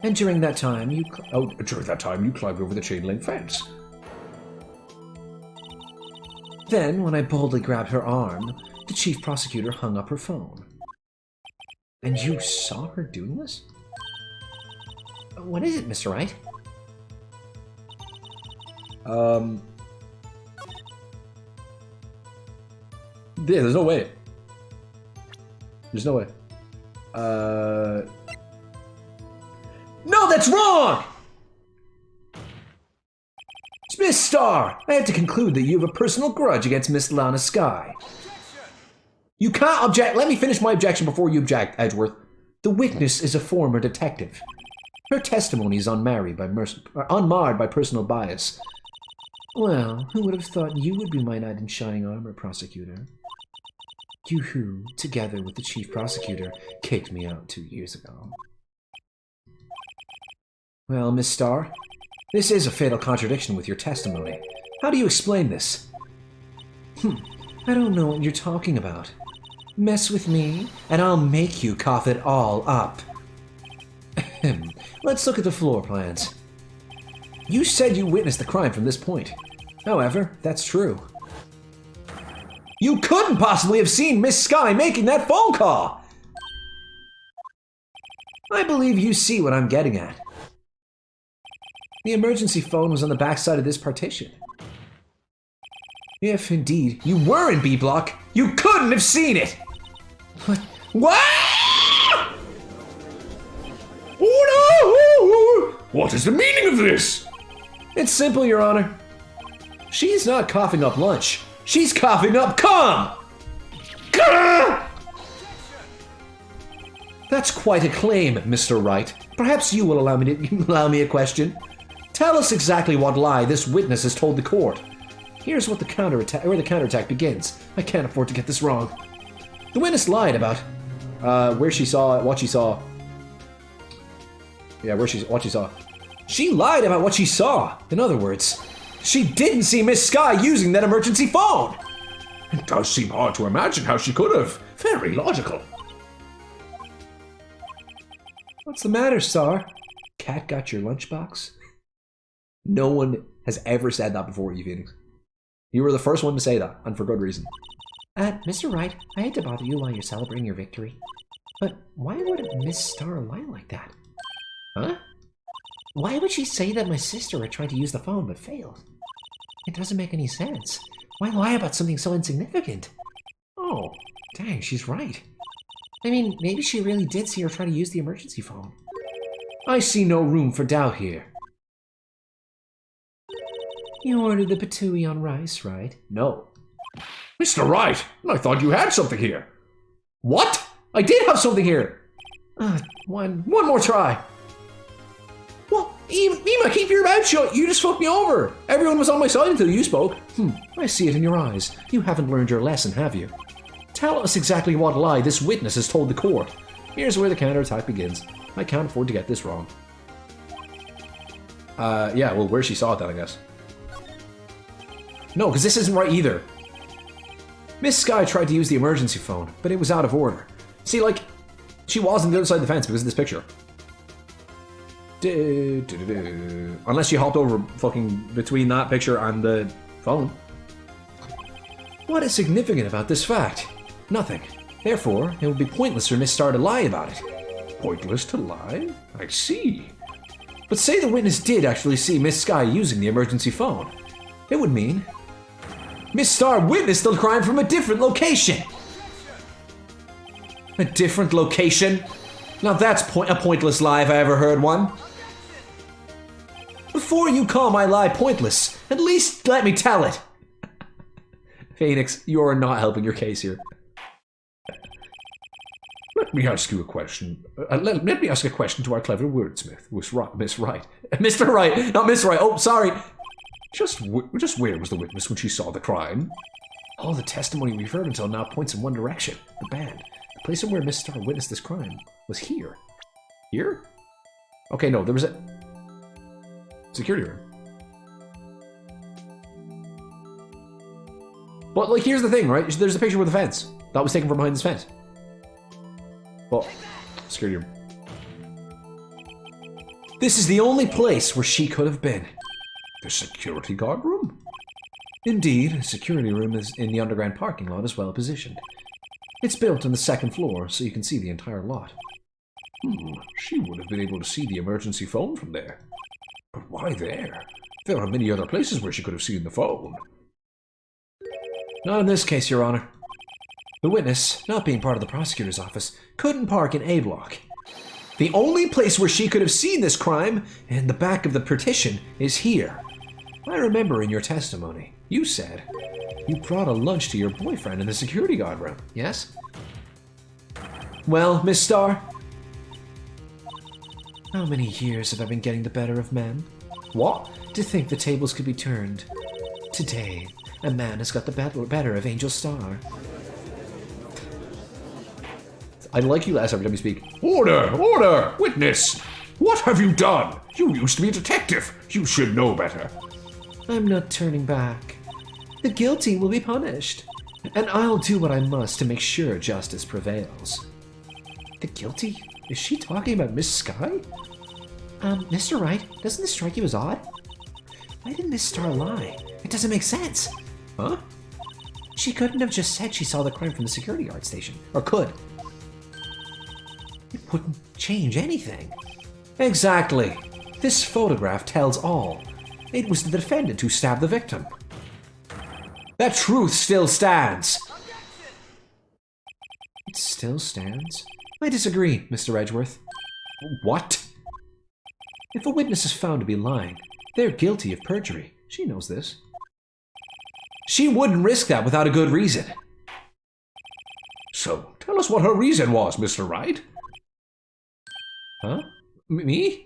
And during that time, you... During that time, you climbed over the chain link fence. Then, when I boldly grabbed her arm, the chief prosecutor hung up her phone. And you saw her doing this? What is it, Mr. Wright? Yeah, there's no way. There's no way. No, that's wrong! Miss Starr, I have to conclude that you have a personal grudge against Miss Lana Skye. You can't object. Let me finish my objection before you object, Edgeworth. The witness is a former detective. Her testimony is unmarred by personal bias. Well, who would have thought you would be my knight in shining armor, prosecutor? You who, together with the chief prosecutor, kicked me out 2 years ago. Well, Miss Starr, this is a fatal contradiction with your testimony. How do you explain this? I don't know what you're talking about. Mess with me, and I'll make you cough it all up. Let's look at the floor plans. You said you witnessed the crime from this point. However, that's true. You couldn't possibly have seen Miss Skye making that phone call! I believe you see what I'm getting at. The emergency phone was on the backside of this partition. If, indeed, you were in B block, you couldn't have seen it! What? What? Oh no! What is the meaning of this? It's simple, Your Honor. She's not coughing up lunch. She's coughing up cum! Gah! That's quite a claim, Mr. Wright. Perhaps you will allow me a question. Tell us exactly what lie this witness has told the court. Here's what the counterattack begins. I can't afford to get this wrong. The witness lied about where she saw what she saw. Yeah, what she saw. She lied about what she saw. In other words, she didn't see Miss Skye using that emergency phone. It does seem hard to imagine how she could have. Very logical. What's the matter, Star? Cat got your lunchbox? No one has ever said that before you, Phoenix. You were the first one to say that, and for good reason. Mr. Wright, I hate to bother you while you're celebrating your victory, but why would Miss Star lie like that? Huh? Why would she say that my sister had tried to use the phone but failed? It doesn't make any sense. Why lie about something so insignificant? Oh, dang, she's right. I mean, maybe she really did see her try to use the emergency phone. I see no room for doubt here. You ordered the patooey on rice, right? No. Mr. Wright, I thought you had something here. What? I did have something here! One more try. Well, Ema, keep your mouth shut. You just fucked me over. Everyone was on my side until you spoke. I see it in your eyes. You haven't learned your lesson, have you? Tell us exactly what lie this witness has told the court. Here's where the counterattack begins. I can't afford to get this wrong. Yeah, well, where she saw it then, I guess. No, because this isn't right either. Miss Skye tried to use the emergency phone, but it was out of order. See, like, she was on the other side of the fence because of this picture. Unless she hopped over fucking between that picture and the phone. What is significant about this fact? Nothing. Therefore, it would be pointless for Miss Starr to lie about it. Pointless to lie? I see. But say the witness did actually see Miss Skye using the emergency phone. It would mean Miss Starr witnessed the crime from a different location. A different location? Now that's a pointless lie if I ever heard one. Before you call my lie pointless, at least let me tell it. Phoenix, you're not helping your case here. Let me ask you a question. Let me ask a question to our clever wordsmith, Miss Wright. Mr. Wright, not Miss Wright. Oh, sorry. Just where was the witness when she saw the crime? All the testimony we've heard until now points in one direction. The band. The place where Miss Starr witnessed this crime was here. Here? Okay, no, there was a security room. But, like, here's the thing, right? There's a picture with a fence. That was taken from behind this fence. Well, security room. This is the only place where she could have been. The security guard room? Indeed, a security room is in the underground parking lot is well positioned. It's built on the second floor, so you can see the entire lot. She would have been able to see the emergency phone from there. But why there? There are many other places where she could have seen the phone. Not in this case, Your Honor. The witness, not being part of the prosecutor's office, couldn't park in A block. The only place where she could have seen this crime, in the back of the partition, is here. I remember in your testimony, you said you brought a lunch to your boyfriend in the security guard room, yes? Well, Miss Starr, how many years have I been getting the better of men? What? To think the tables could be turned. Today, a man has got the better of Angel Starr. I like you less every time you speak. Order! Order! Witness! What have you done? You used to be a detective. You should know better. I'm not turning back. The guilty will be punished. And I'll do what I must to make sure justice prevails. The guilty? Is she talking about Miss Sky? Mr. Wright, doesn't this strike you as odd? Why did Miss Starr lie? It doesn't make sense. Huh? She couldn't have just said she saw the crime from the security guard station. Or could. It wouldn't change anything. Exactly. This photograph tells all. It was the defendant who stabbed the victim. That truth still stands. It still stands? I disagree, Mr. Edgeworth. What? If a witness is found to be lying, they're guilty of perjury. She knows this. She wouldn't risk that without a good reason. So, tell us what her reason was, Mr. Wright. Huh? Me?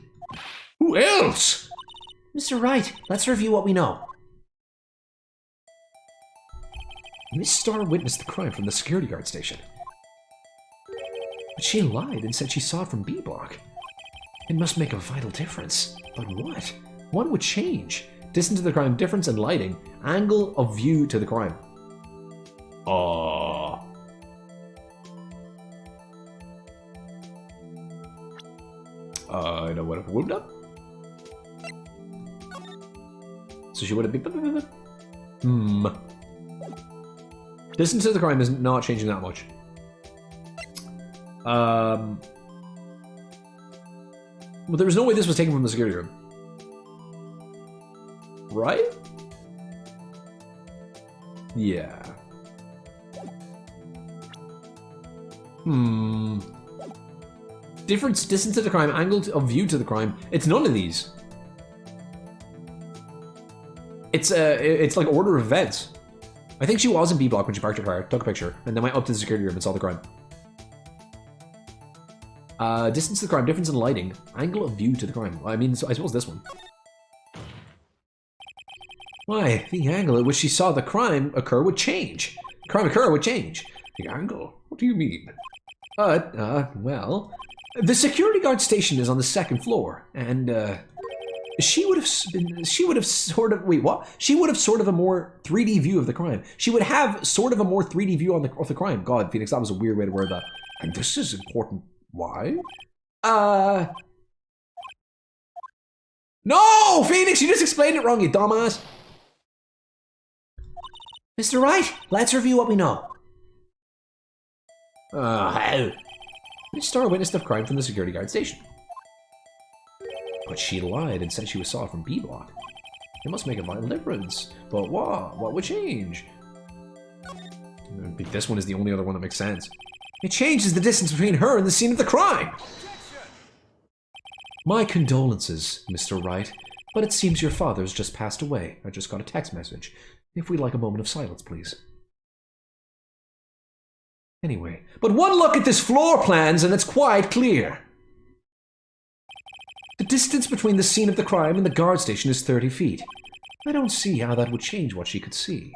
Who else? Mr. Wright, let's review what we know. Miss Starr witnessed the crime from the security guard station. But she lied and said she saw it from B block. It must make a vital difference. But what? What would change? Distance to the crime, difference in lighting, angle of view to the crime. I know what it would have. So she would have been... Distance to the crime is not changing that much. Well, there was no way this was taken from the security room. Right? Yeah. Difference, distance to the crime, angle of view to the crime. It's none of these. It's like order of events. I think she was in B block when she parked her car, took a picture, and then went up to the security room and saw the crime. Distance to the crime, difference in lighting, angle of view to the crime. I mean, I suppose this one. Why, the angle at which she saw the crime occur would change. Crime occur would change. The angle? What do you mean? Well, the security guard station is on the second floor, and, she would have sort of, wait, what? She would have sort of a more 3D view of the crime. She would have sort of a more 3D view of the crime. God, Phoenix, that was a weird way to word that. And this is important. Why? No, Phoenix, you just explained it wrong, you dumbass. Mr. Wright, let's review what we know. How? Miss Starr witnessed the crime from the security guard station. But she lied and said she saw it from B block. It must make a vital difference. But what? What would change? I think this one is the only other one that makes sense. It changes the distance between her and the scene of the crime. My condolences, Mr. Wright, but it seems your father's just passed away. I just got a text message. If we'd like a moment of silence, please. Anyway, but one look at this floor plans and it's quite clear. The distance between the scene of the crime and the guard station is 30 feet. I don't see how that would change what she could see.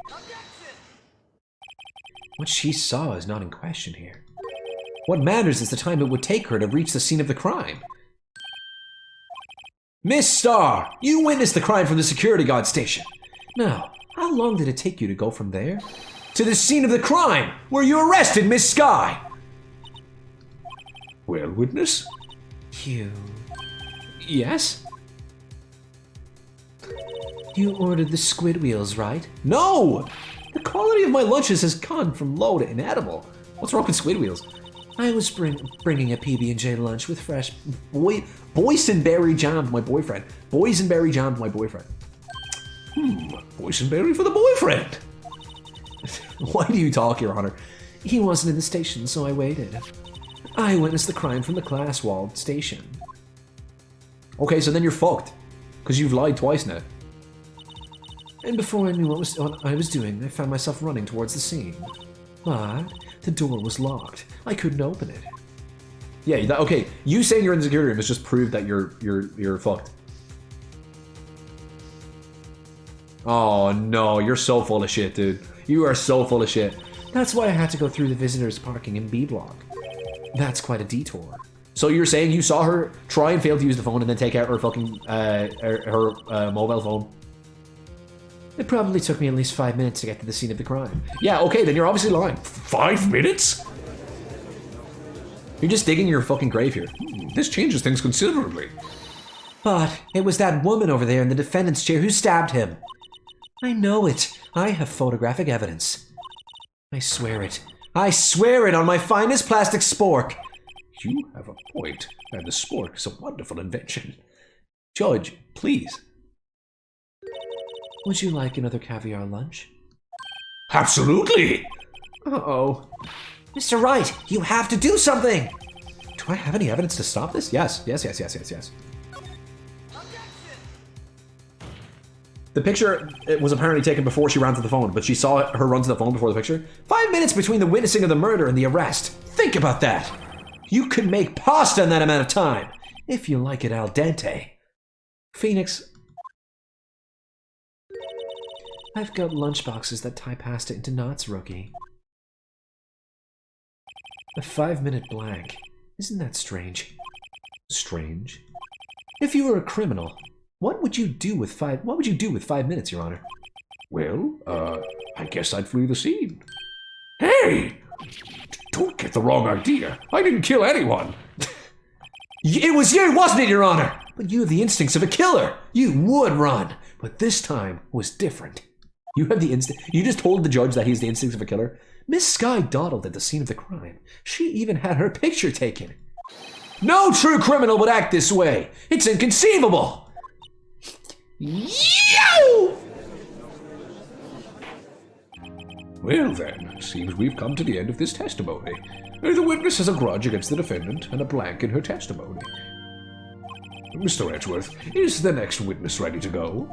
What she saw is not in question here. What matters is the time it would take her to reach the scene of the crime. Miss Starr, you witnessed the crime from the security guard station. Now, how long did it take you to go from there to the scene of the crime where you arrested Miss Sky? Well, witness? Yes? You ordered the squid wheels, right? No! The quality of my lunches has gone from low to inedible. What's wrong with squid wheels? I was bringing a PB&J lunch with fresh... Boysenberry jam to my boyfriend. Boysenberry jam to my boyfriend. Boysenberry for the boyfriend. Why do you talk, Your Honor? He wasn't in the station, so I waited. I witnessed the crime from the glass-walled station. Okay, so then you're fucked. Because you've lied twice now. And before I knew what I was doing, I found myself running towards the scene. But the door was locked. I couldn't open it. Yeah, okay. You saying you're in the security room has just proved that you're fucked. Oh no, you're so full of shit, dude. You are so full of shit. That's why I had to go through the visitors' parking in B block. That's quite a detour. So you're saying you saw her try and fail to use the phone and then take out her fucking her mobile phone? It probably took me at least 5 minutes to get to the scene of the crime. Yeah, okay, then you're obviously lying. 5 minutes? You're just digging your fucking grave here. This changes things considerably. But it was that woman over there in the defendant's chair who stabbed him. I know it. I have photographic evidence. I swear it. I swear it on my finest plastic spork. You have a point, and the spork is a wonderful invention. Judge, please. Would you like another caviar lunch? Absolutely! Uh-oh. Mr. Wright, you have to do something! Do I have any evidence to stop this? Yes. The picture it was apparently taken before she ran to the phone, but she saw her run to the phone before the picture. 5 minutes between the witnessing of the murder and the arrest. Think about that! You could make pasta in that amount of time, if you like it al dente. Phoenix... I've got lunchboxes that tie pasta into knots, rookie. A 5-minute blank. Isn't that strange? Strange? If you were a criminal, what would you do with 5 minutes, Your Honor? Well, I guess I'd flee the scene. Hey! Don't get the wrong idea. I didn't kill anyone. It was you, wasn't it, Your Honor? But you have the instincts of a killer. You would run, but this time was different. You have the instinct. You just told the judge that he's the instincts of a killer. Miss Skye dawdled at the scene of the crime. She even had her picture taken. No true criminal would act this way. It's inconceivable. Yow! Well then, seems we've come to the end of this testimony. The witness has a grudge against the defendant and a blank in her testimony. Mr. Edgeworth, is the next witness ready to go?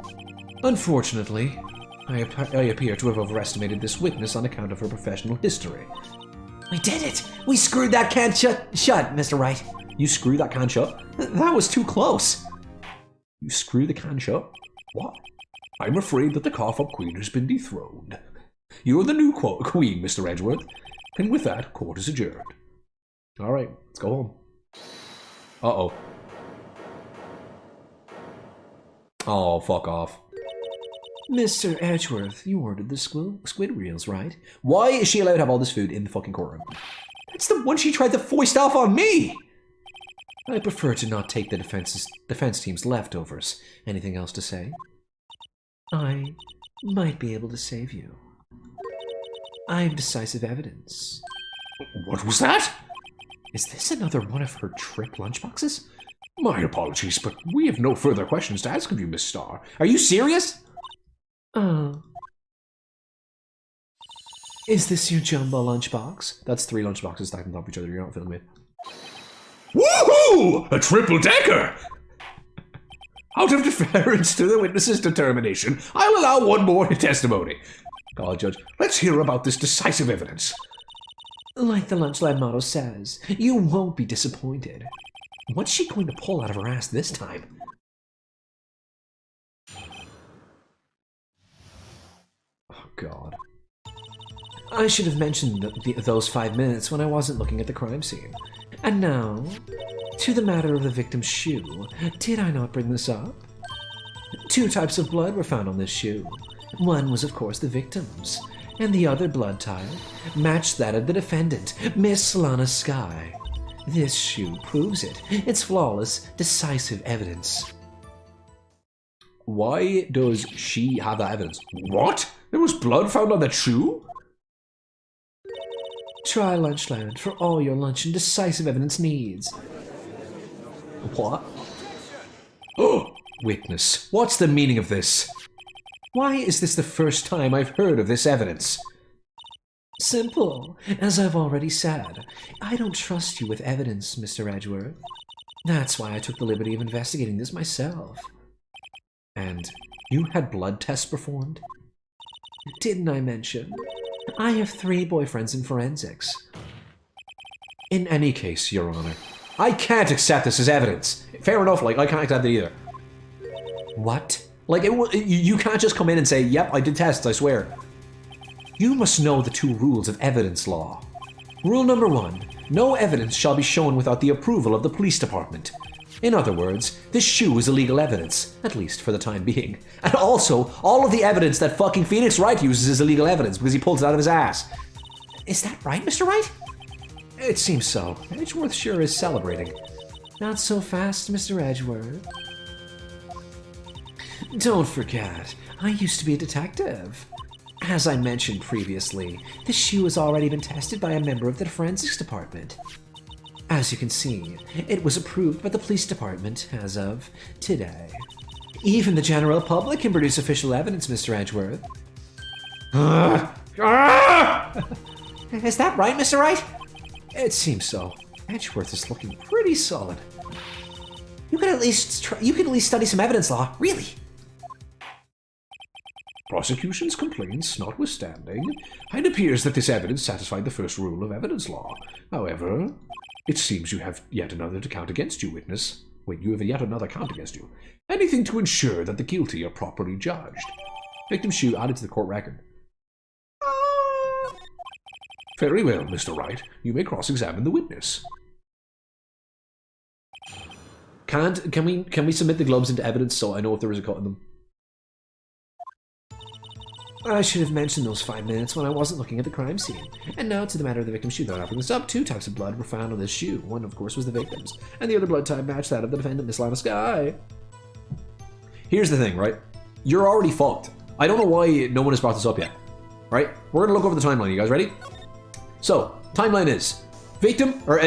Unfortunately, I appear to have overestimated this witness on account of her professional history. We did it! We screwed that can shut, Mr. Wright. You screw that can shut? That was too close. You screw the can shut? What? I'm afraid that the cough-up queen has been dethroned. You're the new queen, Mr. Edgeworth. And with that, court is adjourned. All right, let's go home. Uh-oh. Oh, fuck off. Mr. Edgeworth, you ordered the squid reels, right? Why is she allowed to have all this food in the fucking courtroom? That's the one she tried to foist off on me! I prefer to not take the defense team's leftovers. Anything else to say? I might be able to save you. I have decisive evidence. What was that? Is this another one of her trip lunchboxes? My apologies, but we have no further questions to ask of you, Miss Starr. Are you serious? Is this your jumbo lunchbox? That's 3 lunchboxes stacked on top of each other. You're not filming it. Woohoo! A triple-decker! Out of deference to the witness's determination, I'll allow one more testimony. God, Judge. Let's hear about this decisive evidence. Like the Lunch Lab motto says, you won't be disappointed. What's she going to pull out of her ass this time? Oh, God. I should have mentioned those 5 minutes when I wasn't looking at the crime scene. And now, to the matter of the victim's shoe. Did I not bring this up? 2 types of blood were found on this shoe. One was, of course, the victim's, and the other blood type matched that of the defendant, Miss Lana Skye. This shoe proves it. It's flawless, decisive evidence. Why does she have that evidence? What? There was blood found on that shoe? Try Lunchland for all your lunch and decisive evidence needs. What? Oh, witness. What's the meaning of this? Why is this the first time I've heard of this evidence? Simple. As I've already said, I don't trust you with evidence, Mr. Edgeworth. That's why I took the liberty of investigating this myself. And you had blood tests performed? Didn't I mention? I have 3 boyfriends in forensics. In any case, Your Honor, I can't accept this as evidence. Fair enough, like, I can't accept it either. What? Like, you can't just come in and say, yep, I did tests, I swear. You must know the 2 rules of evidence law. Rule number 1, no evidence shall be shown without the approval of the police department. In other words, this shoe is illegal evidence, at least for the time being. And also, all of the evidence that fucking Phoenix Wright uses is illegal evidence because he pulls it out of his ass. Is that right, Mr. Wright? It seems so. Edgeworth sure is celebrating. Not so fast, Mr. Edgeworth. Don't forget, I used to be a detective. As I mentioned previously, this shoe has already been tested by a member of the forensics department. As you can see, it was approved by the police department as of today. Even the general public can produce official evidence, Mr. Edgeworth. Is that right, Mr. Wright? It seems so. Edgeworth is looking pretty solid. You could at least study some evidence law, really. Prosecution's complaints notwithstanding, it appears that this evidence satisfied the first rule of evidence law. However, it seems you have yet another to count against you, witness. Wait, you have yet another count against you. Anything to ensure that the guilty are properly judged. Victim's shoe added to the court record. Very well, Mr. Wright. You may cross-examine the witness. Can we submit the gloves into evidence so I know if there is a cut in them? I should have mentioned those 5 minutes when I wasn't looking at the crime scene. And now to the matter of the victim's shoe. That wrapping this up, 2 types of blood were found on this shoe. One, of course, was the victim's, and the other blood type matched that of the defendant, Miss Lana Sky. Here's the thing, right? You're already fucked. I don't know why no one has brought this up yet. Right? We're gonna look over the timeline. You guys ready? So, timeline is victim or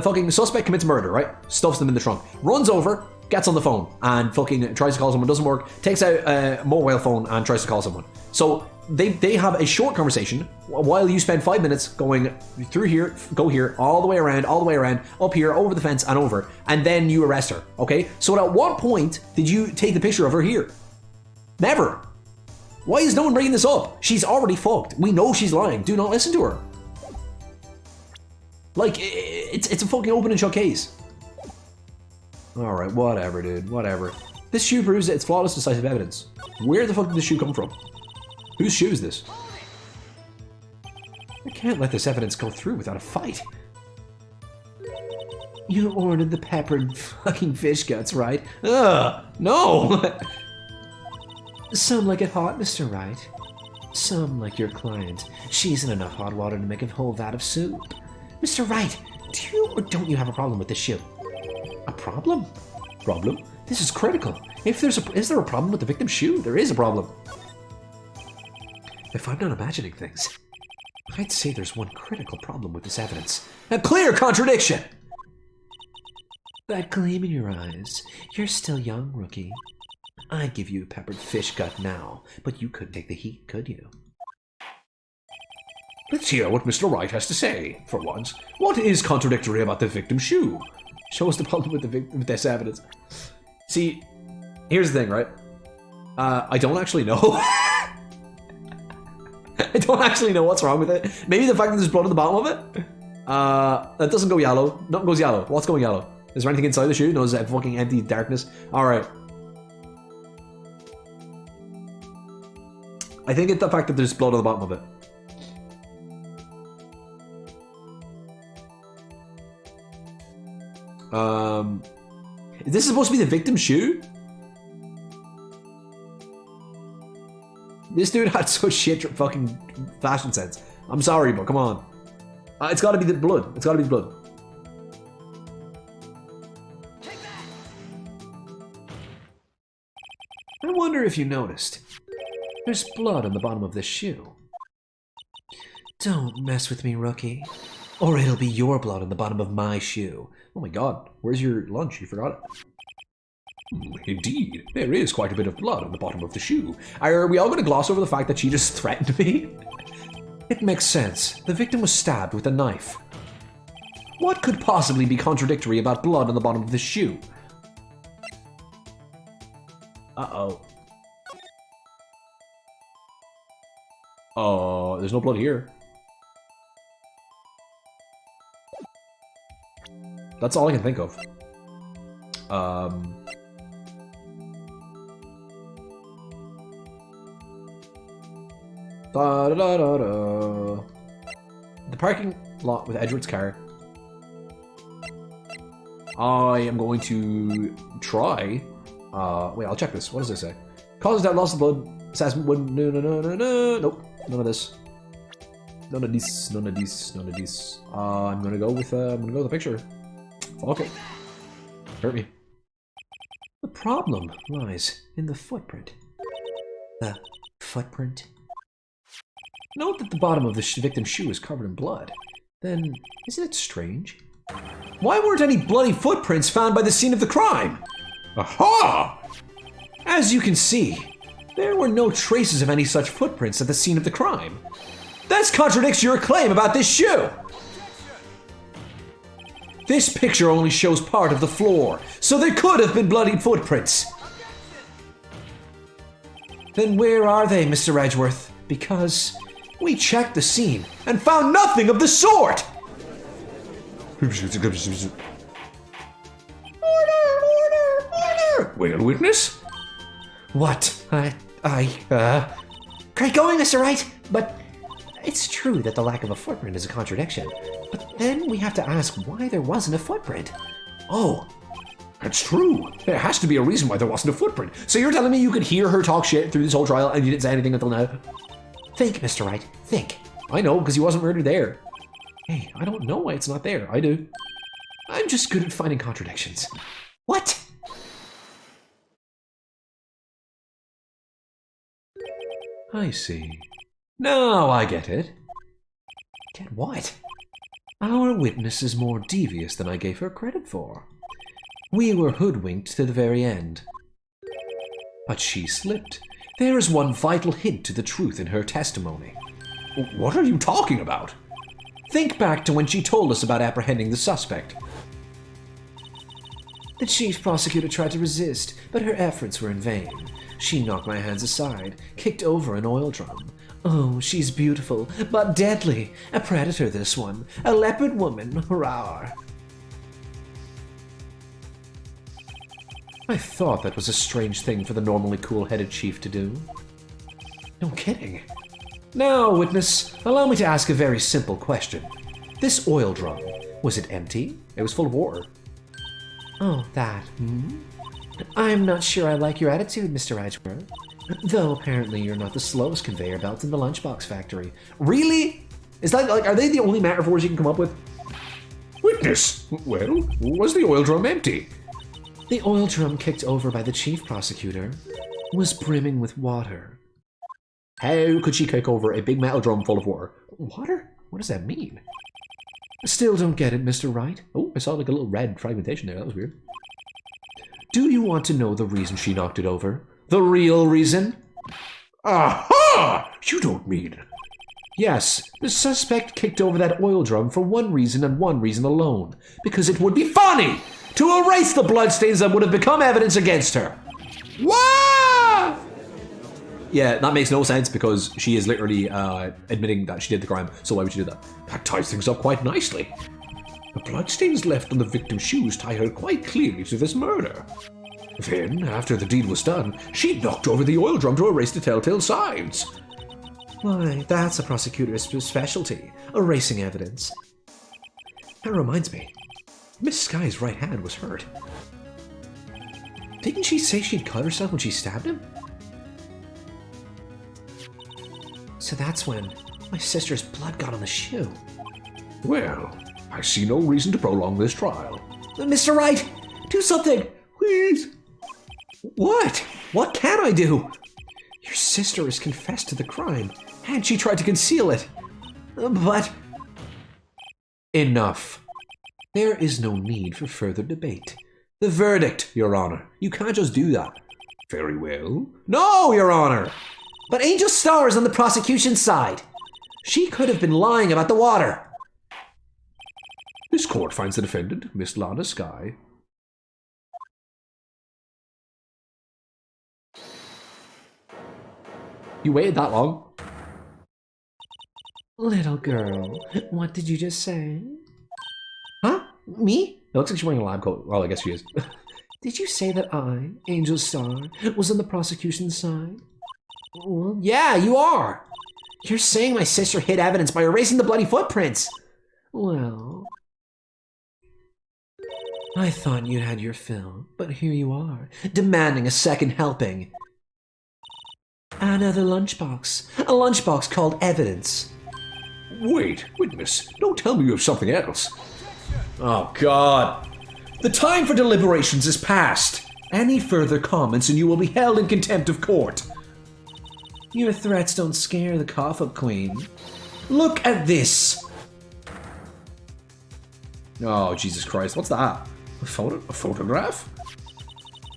fucking suspect commits murder, right? Stuffs them in the trunk, runs over, gets on the phone and fucking tries to call someone, doesn't work, takes out a mobile phone and tries to call someone. So they have a short conversation while you spend 5 minutes going through here, go here, all the way around, up here, over the fence and over, and then you arrest her, okay? So at what point did you take the picture of her here? Never. Why is no one bringing this up? She's already fucked. We know she's lying. Do not listen to her. Like, it's a fucking open and shut case. Alright, whatever, dude. Whatever. This shoe proves that it's flawless, decisive evidence. Where the fuck did this shoe come from? Whose shoe is this? I can't let this evidence go through without a fight. You ordered the peppered fucking fish guts, right? Ugh, no! Some like it hot, Mr. Wright. Some like your client. She's in enough hot water to make a whole vat of soup. Mr. Wright, do you or don't you have a problem with this shoe? A problem? Problem? This is critical. Is there a problem with the victim's shoe? There is a problem. If I'm not imagining things, I'd say there's one critical problem with this evidence. A clear contradiction! That gleam in your eyes. You're still young, rookie. I'd give you a peppered fish gut now, but you couldn't take the heat, could you? Let's hear what Mr. Wright has to say, for once. What is contradictory about the victim's shoe? Show us the problem with this evidence. See, here's the thing, right? I don't actually know. I don't actually know what's wrong with it. Maybe the fact that there's blood at the bottom of it? That doesn't go yellow. Nothing goes yellow. What's going yellow? Is there anything inside the shoe? No, it's a fucking empty darkness. Alright. I think it's the fact that there's blood at the bottom of it. Is this supposed to be the victim's shoe? This dude had so shit fucking fashion sense. I'm sorry, but come on. It's gotta be the blood. It's gotta be the blood. I wonder if you noticed. There's blood on the bottom of this shoe. Don't mess with me, rookie. Or it'll be your blood on the bottom of my shoe. Oh my god, where's your lunch? You forgot it. Indeed, there is quite a bit of blood on the bottom of the shoe. Are we all going to gloss over the fact that she just threatened me? It makes sense. The victim was stabbed with a knife. What could possibly be contradictory about blood on the bottom of the shoe? Uh-oh. Oh, there's no blood here. That's all I can think of. Da-da-da-da-da. The parking lot with Edward's car. I am going to try. Wait, I'll check this. What does this say? Causes that loss of blood. Assessment would. No. Nope. None of this. None of this. None of this. None of this. I'm gonna go with. I'm gonna go with the picture. Okay. Hurt me. The problem lies in the footprint. The footprint? Note that the bottom of the victim's shoe is covered in blood. Then, isn't it strange? Why weren't any bloody footprints found by the scene of the crime? Aha! As you can see, there were no traces of any such footprints at the scene of the crime. This contradicts your claim about this shoe! This picture only shows part of the floor, so there could have been bloody footprints. Then where are they, Mr. Edgeworth? Because we checked the scene and found nothing of the sort! Order! Well, witness? What? Great going, Mr. Wright, but it's true that the lack of a footprint is a contradiction. But then we have to ask why there wasn't a footprint. Oh, that's true. There has to be a reason why there wasn't a footprint. So you're telling me you could hear her talk shit through this whole trial and you didn't say anything until now? Think, Mr. Wright, think. I know, because he wasn't murdered there. Hey, I don't know why it's not there. I do. I'm just good at finding contradictions. What? I see. Now I get it. Get what? Our witness is more devious than I gave her credit for. We were hoodwinked to the very end. But she slipped. There is one vital hint to the truth in her testimony. What are you talking about? Think back to when she told us about apprehending the suspect. The chief prosecutor tried to resist, but her efforts were in vain. She knocked my hands aside, kicked over an oil drum. Oh, she's beautiful, but deadly. A predator, this one. A leopard woman. Rawr. I thought that was a strange thing for the normally cool-headed chief to do. No kidding. Now, witness, allow me to ask a very simple question. This oil drum, was it empty? It was full of water. Oh, that. I'm not sure I like your attitude, Mr. Edgeworth. Though apparently you're not the slowest conveyor belt in the lunchbox factory. Really? Is that like, are they the only metaphors you can come up with? Witness! Well, was the oil drum empty? The oil drum kicked over by the chief prosecutor was brimming with water. How could she kick over a big metal drum full of water? Water? What does that mean? Still don't get it, Mr. Wright. Oh, I saw like a little red fragmentation there. That was weird. Do you want to know the reason she knocked it over? The real reason? Aha! You don't mean... Yes, the suspect kicked over that oil drum for one reason and one reason alone. Because it would be funny to erase the bloodstains that would have become evidence against her. What? Yeah, that makes no sense because she is literally admitting that she did the crime. So why would she do that? That ties things up quite nicely. The bloodstains left on the victim's shoes tie her quite clearly to this murder. Then, after the deed was done, she knocked over the oil drum to erase the telltale signs. Why, that's a prosecutor's specialty, erasing evidence. That reminds me, Miss Sky's right hand was hurt. Didn't she say she'd cut herself when she stabbed him? So that's when my sister's blood got on the shoe. Well, I see no reason to prolong this trial. Mr. Wright, do something, please. What? What can I do? Your sister has confessed to the crime, and she tried to conceal it. But... Enough. There is no need for further debate. The verdict, Your Honor. You can't just do that. Very well. No, Your Honor! But Angel Star is on the prosecution's side. She could have been lying about the water. This court finds the defendant, Miss Lana Sky. You waited that long? Little girl, what did you just say? Huh? Me? It looks like she's wearing a lab coat. Well, I guess she is. Did you say that I, Angel Star, was on the prosecution's side? Well, yeah, you are. You're saying my sister hid evidence by erasing the bloody footprints. Well, I thought you had your fill, but here you are, demanding a second helping. Another lunchbox. A lunchbox called evidence. Wait, witness, don't tell me you have something else. Oh, God. The time for deliberations is past. Any further comments and you will be held in contempt of court. Your threats don't scare the cough-up queen. Look at this. Oh, Jesus Christ. What's that? A photograph?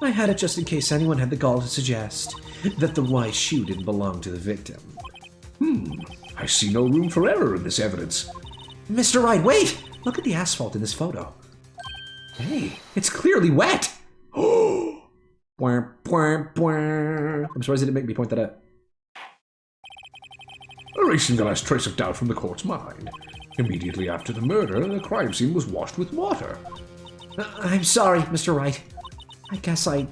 I had it just in case anyone had the gall to suggest that the white shoe didn't belong to the victim. I see no room for error in this evidence. Mr. Wright, wait! Look at the asphalt in this photo. Hey, it's clearly wet. Oh! I'm surprised they didn't make me point that out. Erasing the last trace of doubt from the court's mind. Immediately after the murder, the crime scene was washed with water. I'm sorry, Mr. Wright. I guess I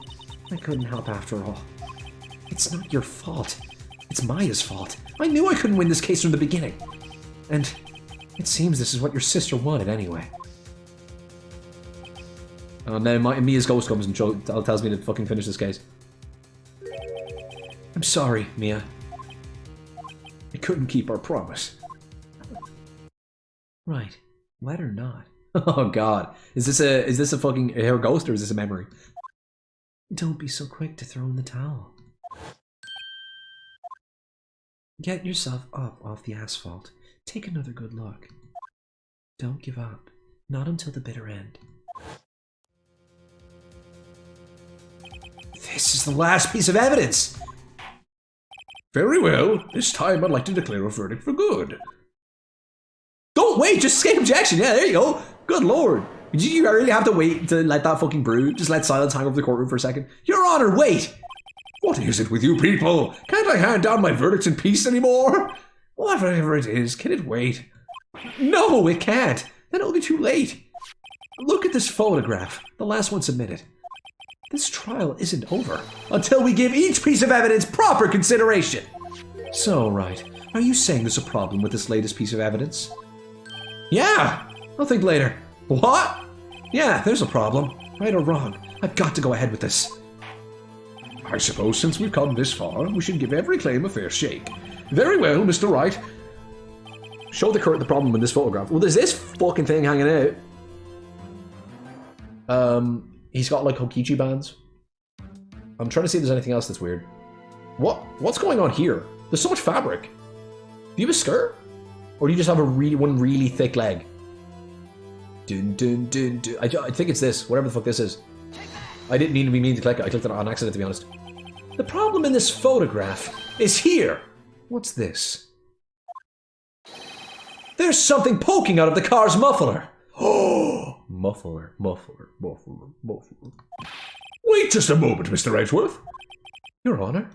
couldn't help after all. It's not your fault. It's Maya's fault. I knew I couldn't win this case from the beginning. And it seems this is what your sister wanted anyway. And then Mia's ghost comes and tells me to fucking finish this case. I'm sorry, Mia. We couldn't keep our promise. Right. Wet or not? Oh God. Is this a fucking her ghost or is this a memory? Don't be so quick to throw in the towel. Get yourself up off the asphalt. Take another good look. Don't give up. Not until the bitter end. This is the last piece of evidence! Very well. This time I'd like to declare a verdict for good. Don't wait! Just escape objection! Yeah, there you go! Good lord! Did you really have to wait to let that fucking brew? Just let silence hang over the courtroom for a second? Your Honor, wait! What is it with you people? Can't I hand down my verdicts in peace anymore? Whatever it is, can it wait? No, it can't! Then it'll be too late! Look at this photograph, the last one submitted. This trial isn't over until we give each piece of evidence proper consideration! So, Wright, are you saying there's a problem with this latest piece of evidence? Yeah! I'll think later. What? Yeah, there's a problem. Right or wrong, I've got to go ahead with this. I suppose since we've come this far, we should give every claim a fair shake. Very well, Mr. Wright. Show the court the problem in this photograph. Well, there's this fucking thing hanging out. He's got like Hokichi bands. I'm trying to see if there's anything else that's weird. What's going on here? There's so much fabric. Do you have a skirt? Or do you just have one really thick leg? Dun, dun, dun, dun. I think it's this, whatever the fuck this is. I didn't mean to click it. I clicked it on accident, to be honest. The problem in this photograph is here. What's this? There's something poking out of the car's muffler. Oh, muffler. Wait just a moment, Mr. Edgeworth. Your Honor,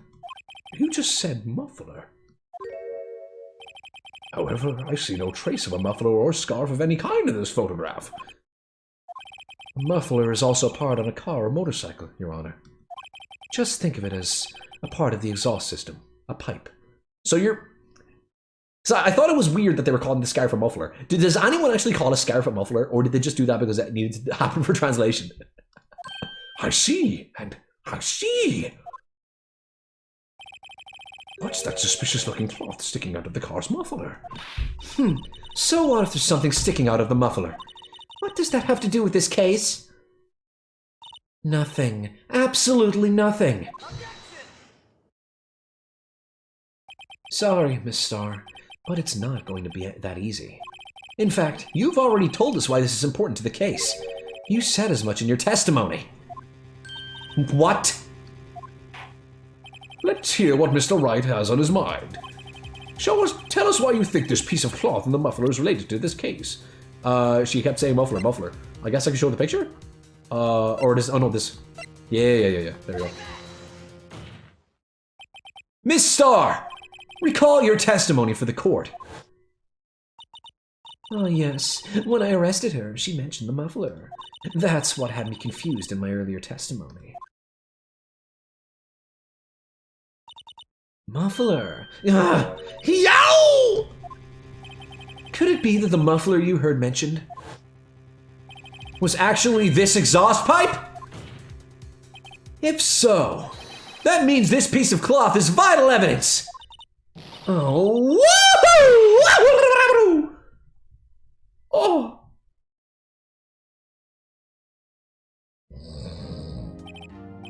you just said muffler. However, I see no trace of a muffler or scarf of any kind in this photograph. A muffler is also a part on a car or motorcycle, Your Honor. Just think of it as a part of the exhaust system, a pipe. So I thought it was weird that they were calling the scarf a muffler. Does anyone actually call a scarf a muffler, or did they just do that because it needed to happen for translation? I see, and I see. What's that suspicious-looking cloth sticking out of the car's muffler? So what if there's something sticking out of the muffler? What does that have to do with this case? Nothing. Absolutely nothing. Sorry, Miss Starr, but it's not going to be that easy. In fact, you've already told us why this is important to the case. You said as much in your testimony. What? Let's hear what Mr. Wright has on his mind. Tell us why you think this piece of cloth in the muffler is related to this case. She kept saying muffler, muffler. I guess I can show the picture? Or this, oh no, this. Yeah. There we go. Miss Starr! Recall your testimony for the court. Oh, yes. When I arrested her, she mentioned the muffler. That's what had me confused in my earlier testimony. Muffler. Ugh. Yow! Could it be that the muffler you heard mentioned Was actually this exhaust pipe? If so, that means this piece of cloth is vital evidence. Oh, Woohoo! Oh.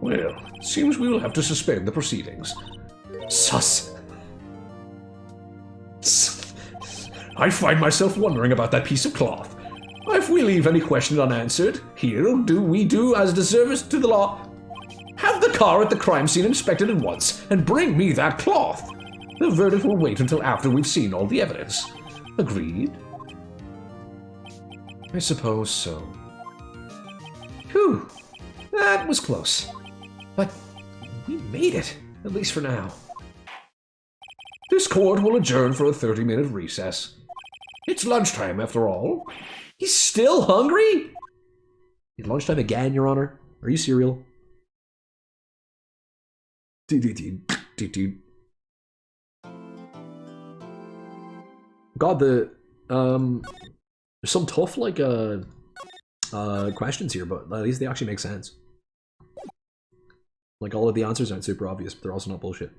Well, it seems we will have to suspend the proceedings. Sus. I find myself wondering about that piece of cloth. If we leave any question unanswered, here we do as a disservice to the law. Have the car at the crime scene inspected at once, and bring me that cloth. The verdict will wait until after we've seen all the evidence. Agreed? I suppose so. Whew, that was close. But we made it, at least for now. This court will adjourn for a 30-minute recess. It's lunchtime, after all. He's still hungry? It's lunchtime again, Your Honor. Are you serial? God, there's some tough questions here, but at least they actually make sense. Like all of the answers aren't super obvious, but they're also not bullshit.